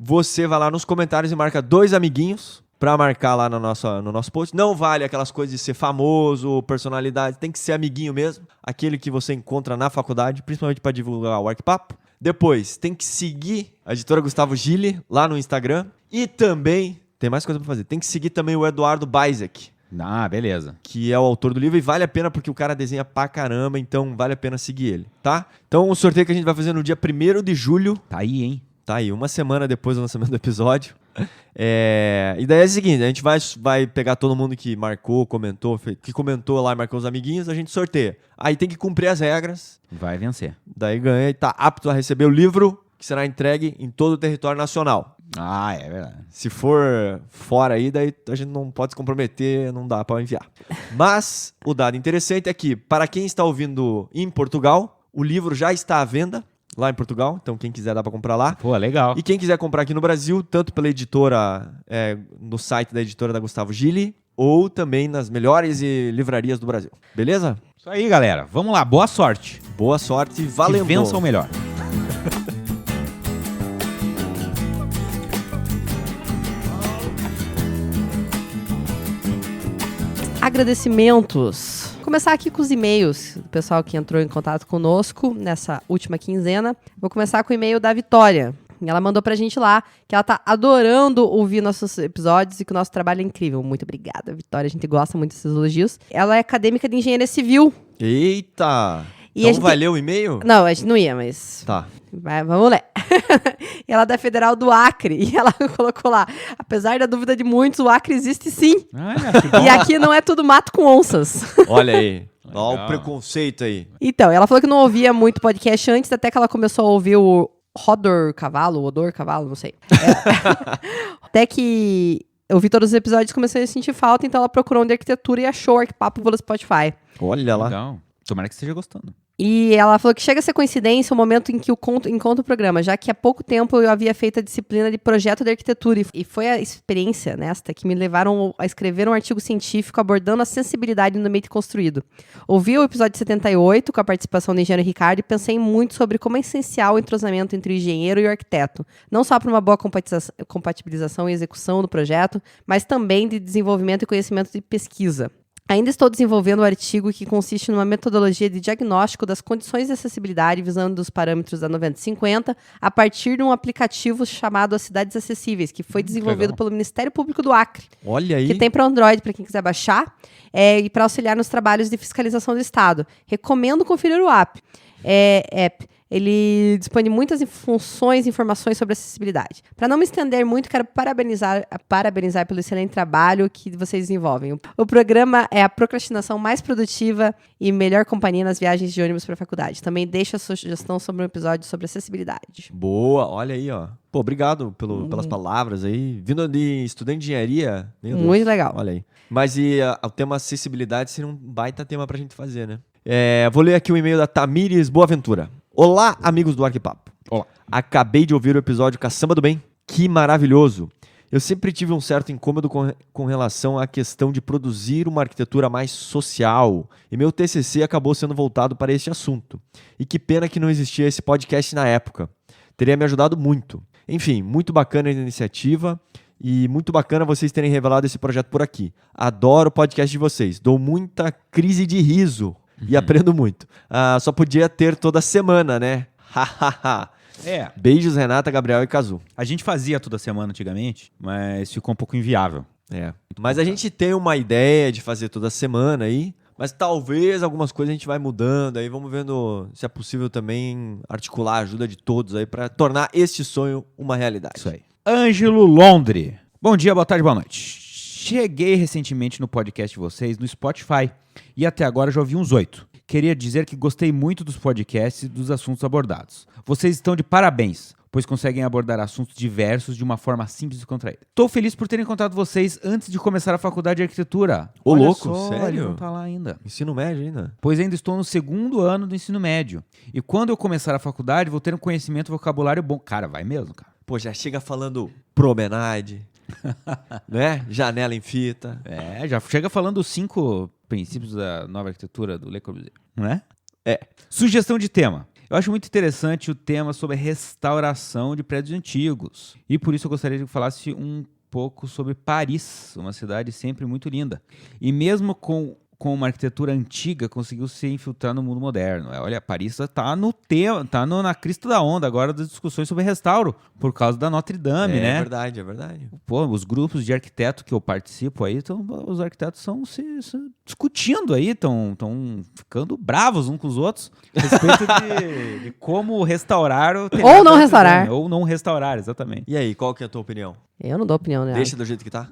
S1: Você vai lá nos comentários e marca 2 amiguinhos
S3: pra marcar lá no nosso post. Não vale aquelas coisas de ser famoso, personalidade, tem que ser amiguinho mesmo, aquele que você encontra na faculdade, principalmente pra divulgar o Arquipapo. Depois, tem que seguir a editora Gustavo Gili lá no Instagram. E também, tem mais coisa pra fazer, tem que seguir também o Eduardo Baizek,
S5: Ah, beleza.
S3: que é o autor do livro, e vale a pena porque o cara desenha pra caramba, então vale a pena seguir ele, tá? Então o sorteio que a gente vai fazer no dia 1º de julho,
S5: Tá aí, hein?
S3: tá aí, uma semana depois do lançamento do episódio. E daí é o seguinte, a gente vai pegar todo mundo que marcou, que comentou lá e marcou os amiguinhos, a gente sorteia. Aí tem que cumprir as regras,
S5: Vai vencer.
S3: daí ganha e tá apto a receber o livro, que será entregue em todo o território nacional.
S5: Ah, é verdade.
S3: Se for fora aí, daí a gente não pode se comprometer, não dá pra enviar. Mas o dado interessante é que, para quem está ouvindo em Portugal, o livro já está à venda lá em Portugal, então quem quiser dá pra comprar lá.
S5: Pô, legal.
S3: E quem quiser comprar aqui no Brasil, tanto pela editora, no site da editora da Gustavo Gili, ou também nas melhores livrarias do Brasil. Beleza?
S5: Isso aí, galera. Vamos lá. Boa sorte.
S3: Boa sorte,
S5: Que
S3: valendo!
S5: vença o melhor.
S6: Agradecimentos. Vou começar aqui com os e-mails do pessoal que entrou em contato conosco nessa última quinzena. Vou começar com o e-mail da Vitória. E ela mandou pra gente lá que ela tá adorando ouvir nossos episódios e que o nosso trabalho é incrível. Muito obrigada, Vitória. A gente gosta muito desses elogios. Ela é acadêmica de engenharia civil.
S3: Eita!
S6: E a
S3: Então
S6: gente
S3: vai ler o e-mail?
S6: Não, a gente não ia, mas...
S3: Tá.
S6: Vamos ler. E ela é da Federal do Acre. E ela colocou lá, apesar da dúvida de muitos, o Acre existe sim.
S5: Olha, que bom.
S6: E aqui não é tudo mato com onças.
S3: Olha aí. Olha
S5: Legal.
S3: o preconceito aí.
S6: Então, ela falou que não ouvia muito podcast antes, até que ela começou a ouvir o Odor Cavalo, não sei. Até que eu vi todos os episódios e comecei a sentir falta, então ela procurou um de arquitetura e achou o Arquipapo pelo Spotify.
S3: Olha lá.
S5: Legal. Tomara que esteja gostando.
S6: E ela falou que chega a ser coincidência o momento em que encontra o programa, já que há pouco tempo eu havia feito a disciplina de projeto de arquitetura e foi a experiência nesta que me levaram a escrever um artigo científico abordando a sensibilidade no ambiente construído. Ouvi o episódio 78 com a participação do engenheiro Ricardo e pensei muito sobre como é essencial o entrosamento entre o engenheiro e o arquiteto, não só para uma boa compatibilização e execução do projeto, mas também de desenvolvimento e conhecimento de pesquisa. Ainda estou desenvolvendo um artigo que consiste numa metodologia de diagnóstico das condições de acessibilidade visando os parâmetros da 9050 a partir de um aplicativo chamado As Cidades Acessíveis, que foi desenvolvido
S5: legal.
S6: pelo Ministério Público do Acre,
S3: Olha aí.
S6: que tem para Android, para quem quiser baixar, e para auxiliar nos trabalhos de fiscalização do Estado. Recomendo conferir o app. Ele dispõe de muitas funções e informações sobre acessibilidade. Para não me estender muito, quero parabenizar pelo excelente trabalho que vocês desenvolvem. O programa é a procrastinação mais produtiva e melhor companhia nas viagens de ônibus para a faculdade. Também deixo a sugestão sobre um episódio sobre acessibilidade.
S3: Boa, olha aí, ó. Pô, obrigado pelas palavras aí. Vindo de estudante de engenharia. Meu Deus.
S6: Muito legal.
S3: Olha aí. Mas o tema acessibilidade seria um baita tema pra gente fazer, né? Vou ler aqui o e-mail da Tamires Boaventura. Olá, amigos do Arquipapo.
S5: Olá.
S3: Acabei de ouvir o episódio Caçamba do Bem. Que maravilhoso. Eu sempre tive um certo incômodo com relação à questão de produzir uma arquitetura mais social. E meu TCC acabou sendo voltado para este assunto. E que pena que não existia esse podcast na época. Teria me ajudado muito. Enfim, muito bacana a iniciativa. E muito bacana vocês terem revelado esse projeto por aqui. Adoro o podcast de vocês. Dou muita crise de riso. E aprendo muito. Só podia ter toda semana, né? Hahaha. Beijos, Renata, Gabriel e Cazu.
S5: A gente fazia toda semana antigamente, mas ficou um pouco inviável.
S3: Mas a gente tem uma ideia de fazer toda semana aí. Mas talvez algumas coisas a gente vai mudando. Aí vamos vendo se é possível também articular a ajuda de todos aí para tornar este sonho uma realidade.
S5: Isso aí. Ângelo Londre. Bom dia, boa tarde, boa noite. Cheguei recentemente no podcast de vocês no Spotify e até agora já ouvi uns 8. Queria dizer que gostei muito dos podcasts e dos assuntos abordados. Vocês estão de parabéns, pois conseguem abordar assuntos diversos de uma forma simples e contraída. Estou feliz por ter encontrado vocês antes de começar a faculdade de arquitetura.
S3: Ô,
S5: Olha
S3: louco,
S5: só,
S3: sério?
S5: ele não tá lá ainda.
S3: Ensino médio ainda?
S5: Pois ainda estou no 2º ano do ensino médio. E quando eu começar a faculdade, vou ter um conhecimento e vocabulário bom. Cara, vai mesmo, cara.
S3: Pô, já chega falando promenade, né? Janela em fita.
S5: Já chega falando os 5 princípios da nova arquitetura do Le Corbusier, não é? Sugestão de tema. Eu acho muito interessante o tema sobre restauração de prédios antigos. E por isso eu gostaria que falasse um pouco sobre Paris, uma cidade sempre muito linda. E mesmo com uma arquitetura antiga, conseguiu se infiltrar no mundo moderno. Olha, Paris está na crista da onda agora das discussões sobre restauro, por causa da Notre Dame, né?
S3: É verdade, é verdade.
S5: Pô, os grupos de arquiteto que eu participo aí, os arquitetos estão se discutindo aí, estão ficando bravos uns com os outros a respeito de como restaurar o telhado
S6: Ou não
S5: da Notre
S6: restaurar.
S5: Dame. Ou não restaurar, exatamente.
S3: E aí, qual que é a tua opinião?
S6: Eu não dou opinião, né?
S3: Deixa do jeito que tá?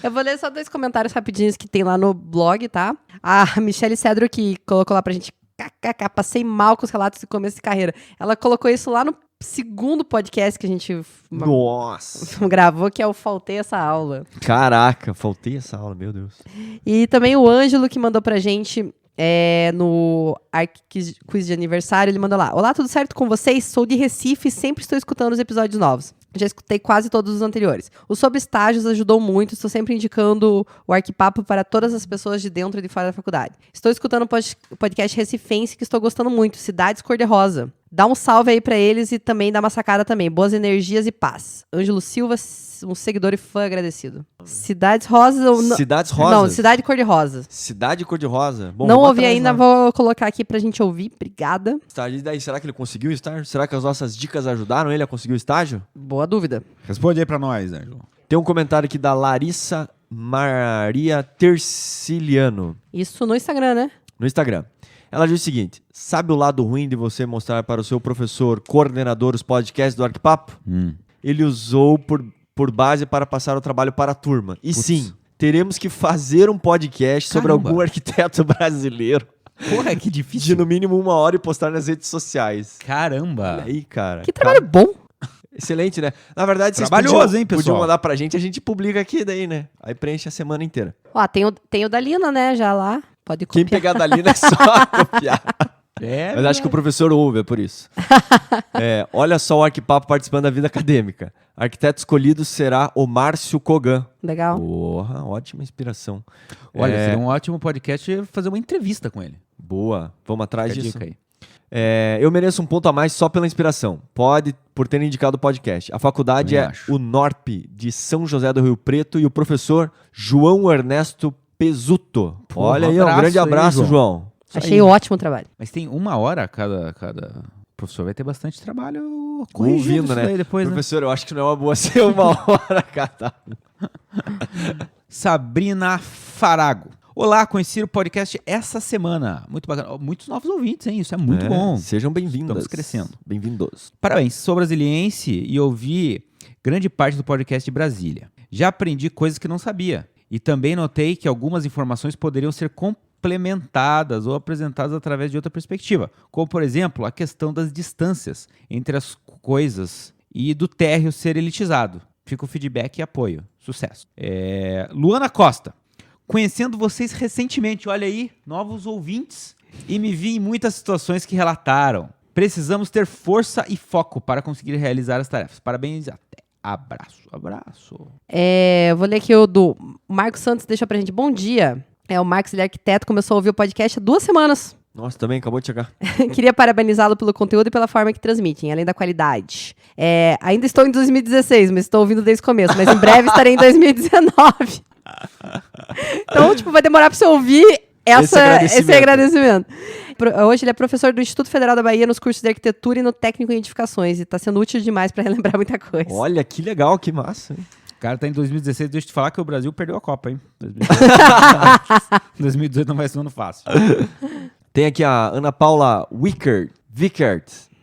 S6: Eu vou ler só 2 comentários rapidinhos que tem lá no blog, tá? A Michelle Cedro, que colocou lá pra gente, kkk, passei mal com os relatos de começo de carreira. Ela colocou isso lá no segundo podcast que a gente
S3: Nossa!
S6: gravou, que é o Faltei Essa Aula.
S3: Caraca, faltei essa aula, meu Deus.
S6: E também o Ângelo, que mandou pra gente no Quiz de aniversário, ele mandou lá: olá, tudo certo com vocês? Sou de Recife e sempre estou escutando os episódios novos. Já escutei quase todos os anteriores. O sobre estágios ajudou muito, estou sempre indicando o Arquipapo para todas as pessoas de dentro e de fora da faculdade. Estou escutando o podcast recifense que estou gostando muito, Cidades Cor-de-Rosa. Dá um salve aí pra eles e também dá uma sacada também. Boas energias e paz. Ângelo Silva, um seguidor e fã agradecido. Cidades Rosas...
S3: Cidades Rosas?
S6: Não, Cidade Cor-de-Rosa.
S3: Cidade Cor-de-Rosa. Bom,
S6: Não
S3: vamos
S6: ouvi
S3: atrás
S6: ainda,
S3: lá.
S6: vou colocar aqui pra gente ouvir. Obrigada.
S3: Estágio, e daí, será que ele conseguiu o estágio? Será que as nossas dicas ajudaram ele a conseguir o estágio?
S6: Boa dúvida.
S5: Responde aí pra nós, Ângelo.
S3: Tem um comentário aqui da Larissa Maria Terciliano,
S6: Isso no Instagram, né?
S3: no Instagram. Ela diz o seguinte: sabe o lado ruim de você mostrar para o seu professor coordenador os podcasts do Arquipapo? Ele usou por base para passar o trabalho para a turma. E sim, teremos que fazer um podcast sobre
S5: Caramba.
S3: algum arquiteto brasileiro
S5: Porra, que
S3: de
S5: difícil.
S3: no mínimo 1 hora e postar nas redes sociais.
S5: Caramba.
S3: Olha aí, cara.
S6: Que trabalho bom.
S3: Excelente, né? Na verdade, vocês
S5: Trabalhoso, hein, pessoal?
S3: podiam mandar pra gente, a gente publica aqui daí, né? Aí preenche a semana inteira.
S6: Ó, tem o da Lina, né? Já lá. Pode copiar.
S3: Quem pegar dali é só copiar. Mas acho que o professor ouve, é por isso. Olha só o Arquipapo participando da vida acadêmica. Arquiteto escolhido será o Márcio Kogan.
S6: Legal.
S3: Porra, ótima inspiração.
S5: Olha, seria um ótimo podcast fazer uma entrevista com ele.
S3: Boa, vamos atrás
S5: Fica a
S3: disso.
S5: dica aí.
S3: Eu mereço um ponto a mais só pela inspiração. Pode por ter indicado o podcast. A faculdade
S5: Também
S3: é
S5: acho.
S3: o NORP de São José do Rio Preto e o professor João Ernesto Pesuto.
S5: Pô,
S3: Olha
S5: um
S3: aí, um
S5: abraço
S3: grande
S5: aí,
S3: abraço,
S5: João.
S3: João. Isso
S6: Achei
S3: aí.
S6: ótimo o trabalho.
S5: Mas tem 1 hora cada professor. Vai ter bastante trabalho corrigindo
S3: Ouvindo,
S5: isso
S3: né?
S5: daí depois, né?
S3: Professor, eu acho que não é uma boa ser 1 hora cada.
S5: Sabrina Farago. Olá, conheci o podcast essa semana. Muito bacana. Muitos novos ouvintes, hein? Isso é muito bom.
S3: Sejam bem-vindos.
S5: Estamos crescendo.
S3: Bem-vindos.
S5: Parabéns, sou brasiliense e ouvi grande parte do podcast de Brasília. Já aprendi coisas que não sabia. E também notei que algumas informações poderiam ser complementadas ou apresentadas através de outra perspectiva. Como, por exemplo, a questão das distâncias entre as coisas e do térreo ser elitizado. Fica o feedback e apoio. Sucesso. Luana Costa. Conhecendo vocês recentemente, olha aí, novos ouvintes, e me vi em muitas situações que relataram. Precisamos ter força e foco para conseguir realizar as tarefas. Parabéns e até. Abraço.
S6: Eu vou ler aqui o do Marcos Santos, deixa pra gente. Bom dia. O Marcos, ele é arquiteto, começou a ouvir o podcast há 2 semanas.
S3: Nossa, também acabou de chegar.
S6: Queria parabenizá-lo pelo conteúdo e pela forma que transmitem, além da qualidade. Ainda estou em 2016, mas estou ouvindo desde o começo. Mas em breve estarei em 2019. Então, vai demorar pra você ouvir esse agradecimento. Hoje ele é professor do Instituto Federal da Bahia nos cursos de arquitetura e no técnico em edificações. E está sendo útil demais para relembrar muita coisa.
S3: Olha, que legal, que massa. Hein?
S5: O cara tá em 2016, deixa eu te falar que o Brasil perdeu a Copa, hein? 2018 não vai ser um ano fácil.
S3: Tem aqui a Ana Paula Wickert.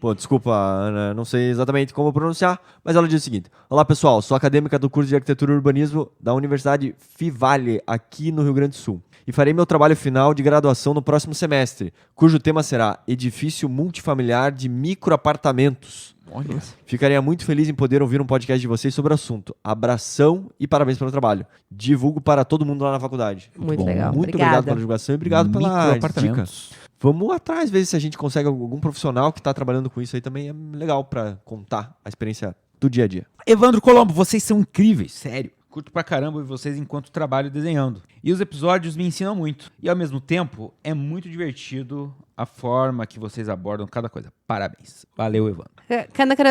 S3: Pô, desculpa, Ana, não sei exatamente como pronunciar, mas ela diz o seguinte: olá, pessoal, sou acadêmica do curso de Arquitetura e Urbanismo da Universidade Fivale, aqui no Rio Grande do Sul. E farei meu trabalho final de graduação no próximo semestre, cujo tema será Edifício Multifamiliar de Microapartamentos.
S5: Olha.
S3: Ficaria muito feliz em poder ouvir um podcast de vocês sobre o assunto. Abração e parabéns pelo trabalho. Divulgo para todo mundo lá na faculdade.
S6: Muito
S5: bom.
S6: legal.
S3: Muito obrigado pela divulgação e obrigado pela dica.
S5: Microapartamentos.
S3: Vamos atrás, ver se a gente consegue algum profissional que está trabalhando com isso aí também. É legal para contar a experiência do dia a dia.
S5: Evandro Colombo, vocês são incríveis, sério. Curto pra caramba ouvir vocês enquanto trabalho desenhando. E os episódios me ensinam muito. E ao mesmo tempo, é muito divertido a forma que vocês abordam cada coisa. Parabéns. Valeu, Evandro.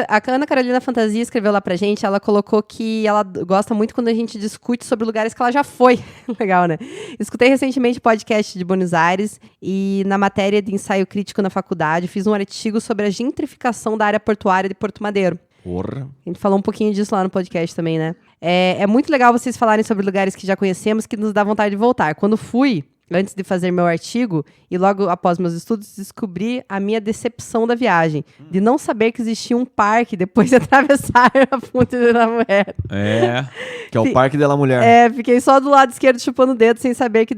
S6: A Ana Carolina Fantasia escreveu lá pra gente, ela colocou que ela gosta muito quando a gente discute sobre lugares que ela já foi. Legal, né? Escutei recentemente o podcast de Buenos Aires e na matéria de ensaio crítico na faculdade fiz um artigo sobre a gentrificação da área portuária de Porto Madeiro.
S3: Porra.
S6: A gente falou um pouquinho disso lá no podcast também, né? É muito legal vocês falarem sobre lugares que já conhecemos, que nos dá vontade de voltar. Quando fui, antes de fazer meu artigo, e logo após meus estudos, descobri a minha decepção da viagem. De não saber que existia um parque depois de atravessar a Ponte de la Mulher.
S5: É.
S3: Que é o Parque da Mulher.
S6: Fiquei só do lado esquerdo chupando o dedo, sem saber que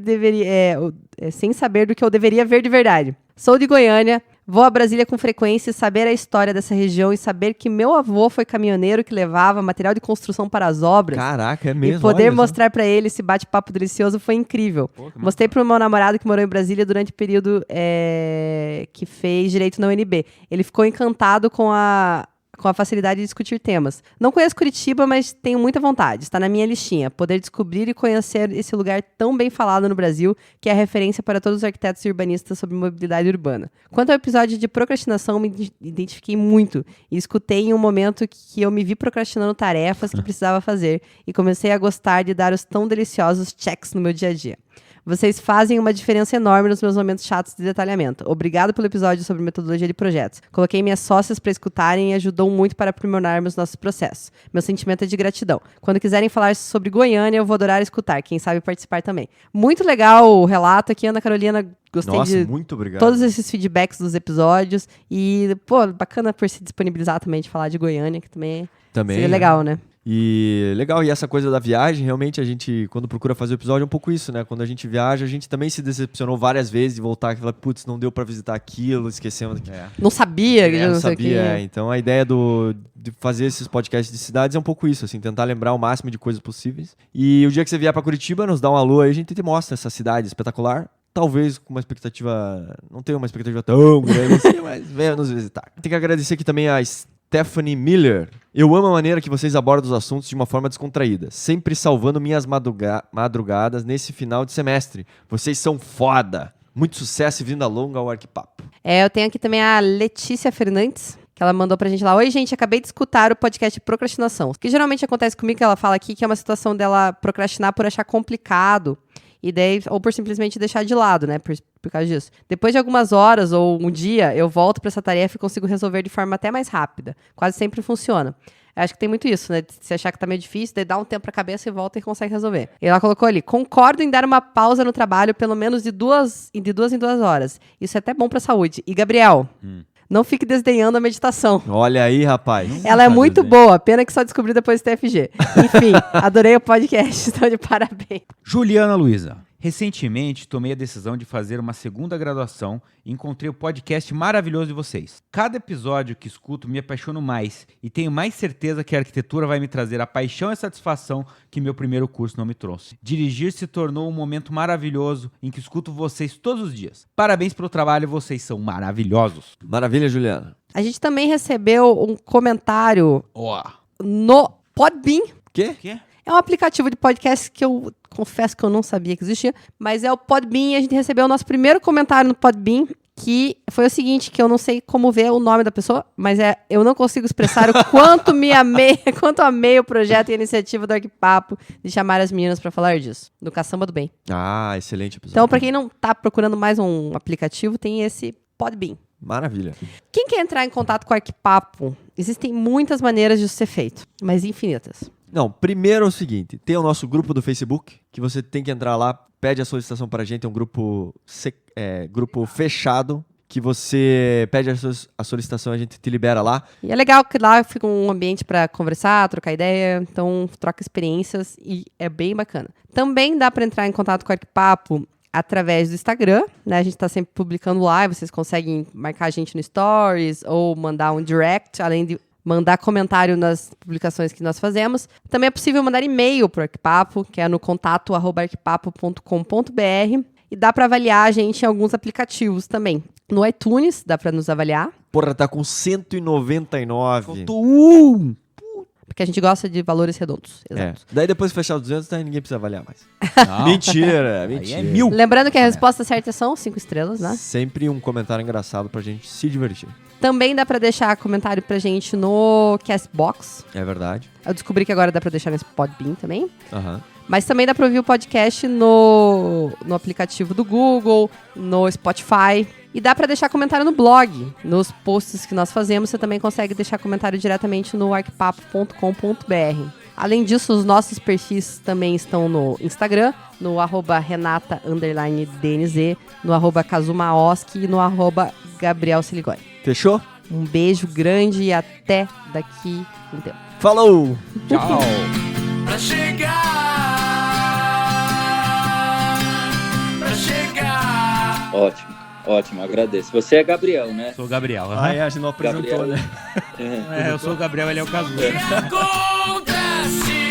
S6: sem saber do que eu deveria ver de verdade. Sou de Goiânia. Vou a Brasília com frequência e saber a história dessa região e saber que meu avô foi caminhoneiro que levava material de construção para as obras.
S3: Caraca, é mesmo.
S6: E poder
S3: olha só.
S6: mostrar para ele esse bate-papo delicioso foi incrível. Mostrei pro meu namorado que morou em Brasília durante o período que fez direito na UNB. Ele ficou encantado com a facilidade de discutir temas. Não conheço Curitiba, mas tenho muita vontade. Está na minha listinha. Poder descobrir e conhecer esse lugar tão bem falado no Brasil, que é referência para todos os arquitetos e urbanistas sobre mobilidade urbana. Quanto ao episódio de procrastinação, me identifiquei muito e escutei em um momento que eu me vi procrastinando tarefas que precisava fazer e comecei a gostar de dar os tão deliciosos checks no meu dia a dia. Vocês fazem uma diferença enorme nos meus momentos chatos de detalhamento. Obrigado pelo episódio sobre metodologia de projetos. Coloquei minhas sócias para escutarem e ajudou muito para aprimorarmos nossos processos. Meu sentimento é de gratidão. Quando quiserem falar sobre Goiânia, eu vou adorar escutar. Quem sabe participar também. Muito legal o relato aqui, Ana Carolina. Gostei de
S3: muito obrigado.
S6: todos esses feedbacks dos episódios. E, bacana por se disponibilizar também de falar de Goiânia, que também seria legal, né?
S3: E legal, e essa coisa da viagem, realmente a gente, quando procura fazer o episódio, é um pouco isso, né? Quando a gente viaja, a gente também se decepcionou várias vezes de voltar e falar, putz, não deu pra visitar aquilo, esquecemos aqui.
S6: Não sabia que
S3: Não sabia, Então a ideia de fazer esses podcasts de cidades é um pouco isso, assim, tentar lembrar o máximo de coisas possíveis. E o dia que você vier pra Curitiba, nos dá um alô aí, a gente te mostra essa cidade espetacular. Talvez com uma expectativa, não tenho uma expectativa tão grande assim, mas venha nos visitar. Tem que agradecer aqui também a Stephanie Miller. Eu amo a maneira que vocês abordam os assuntos de uma forma descontraída, sempre salvando minhas madrugadas nesse final de semestre. Vocês são foda. Muito sucesso e vinda longa ao Arquipapo.
S6: Eu tenho aqui também a Letícia Fernandes, que ela mandou pra gente lá. Oi, gente, acabei de escutar o podcast de procrastinação. O que geralmente acontece comigo, que ela fala aqui, que é uma situação dela procrastinar por achar complicado. E daí, ou por simplesmente deixar de lado, né? Por causa disso. Depois de algumas horas ou um dia, eu volto para essa tarefa e consigo resolver de forma até mais rápida. Quase sempre funciona. Eu acho que tem muito isso, né? Se achar que tá meio difícil, daí dá um tempo pra cabeça e volta e consegue resolver. E ela colocou ali: concordo em dar uma pausa no trabalho pelo menos de duas em 2 horas. Isso é até bom pra saúde. E, Gabriel, não fique desdenhando a meditação.
S3: Olha aí, rapaz.
S6: Ela é muito boa, pena que só descobri depois do TFG. Enfim, adorei o podcast, então de parabéns.
S5: Juliana Luiza. Recentemente, tomei a decisão de fazer uma segunda graduação e encontrei o podcast maravilhoso de vocês. Cada episódio que escuto me apaixono mais e tenho mais certeza que a arquitetura vai me trazer a paixão e a satisfação que meu primeiro curso não me trouxe. Dirigir se tornou um momento maravilhoso em que escuto vocês todos os dias. Parabéns pelo trabalho, vocês são maravilhosos.
S3: Maravilha, Juliana.
S6: A gente também recebeu um comentário no Podbean.
S3: Quê?
S6: É um aplicativo de podcast que eu confesso que eu não sabia que existia, mas é o Podbean e a gente recebeu o nosso primeiro comentário no Podbean, que foi o seguinte, que eu não sei como ver o nome da pessoa, mas eu não consigo expressar o quanto amei o projeto e a iniciativa do Arquipapo de chamar as meninas para falar disso, do Caçamba do Bem.
S3: Ah, excelente episódio.
S6: Então, para quem não tá procurando mais um aplicativo, tem esse Podbean.
S3: Maravilha.
S6: Quem quer entrar em contato com o Arquipapo, existem muitas maneiras de isso ser feito, mas infinitas.
S3: Não, primeiro é o seguinte, tem o nosso grupo do Facebook, que você tem que entrar lá, pede a solicitação pra gente, é um grupo fechado, que você pede a solicitação, a gente te libera lá.
S6: E é legal que lá fica um ambiente para conversar, trocar ideia, então troca experiências e é bem bacana. Também dá para entrar em contato com o Arquipapo através do Instagram, né? A gente tá sempre publicando lá, vocês conseguem marcar a gente no Stories ou mandar um direct, além de mandar comentário nas publicações que nós fazemos. Também é possível mandar e-mail para o Arquipapo, que é no contato@arquipapo.com.br. E dá para avaliar a gente em alguns aplicativos também. No iTunes, dá para nos avaliar.
S3: Porra, tá com 199.
S5: Faltou
S6: Porque a gente gosta de valores redondos. Exato.
S3: Daí depois que fechar os 200, daí ninguém precisa avaliar mais.
S5: Não.
S3: Mentira,
S5: Aí
S3: mentira.
S5: é 1000.
S6: Lembrando que a resposta certa são 5 estrelas, né?
S3: Sempre um comentário engraçado pra gente se divertir.
S6: Também dá pra deixar comentário pra gente no Castbox.
S3: É verdade.
S6: Eu descobri que agora dá pra deixar nesse Podbean também.
S3: Aham.
S6: Mas também dá pra ouvir o podcast no aplicativo do Google, no Spotify. E dá pra deixar comentário no blog. Nos posts que nós fazemos, você também consegue deixar comentário diretamente no arquipapo.com.br. Além disso, os nossos perfis também estão no Instagram, no @renata_dnz, no @kazumaoski e no @gabrielsiligoni.
S3: Fechou?
S6: Um beijo grande e até daqui um tempo.
S3: Falou!
S5: Tchau.
S7: Pra chegar,
S4: Ótimo, agradeço. Você é Gabriel, né?
S2: Sou o Gabriel. aham.
S1: Ah, é, a gente não apresentou,
S4: Gabriel.
S1: né?
S4: É.
S2: Eu sou o Gabriel, ele é o Cazu.
S7: acontece.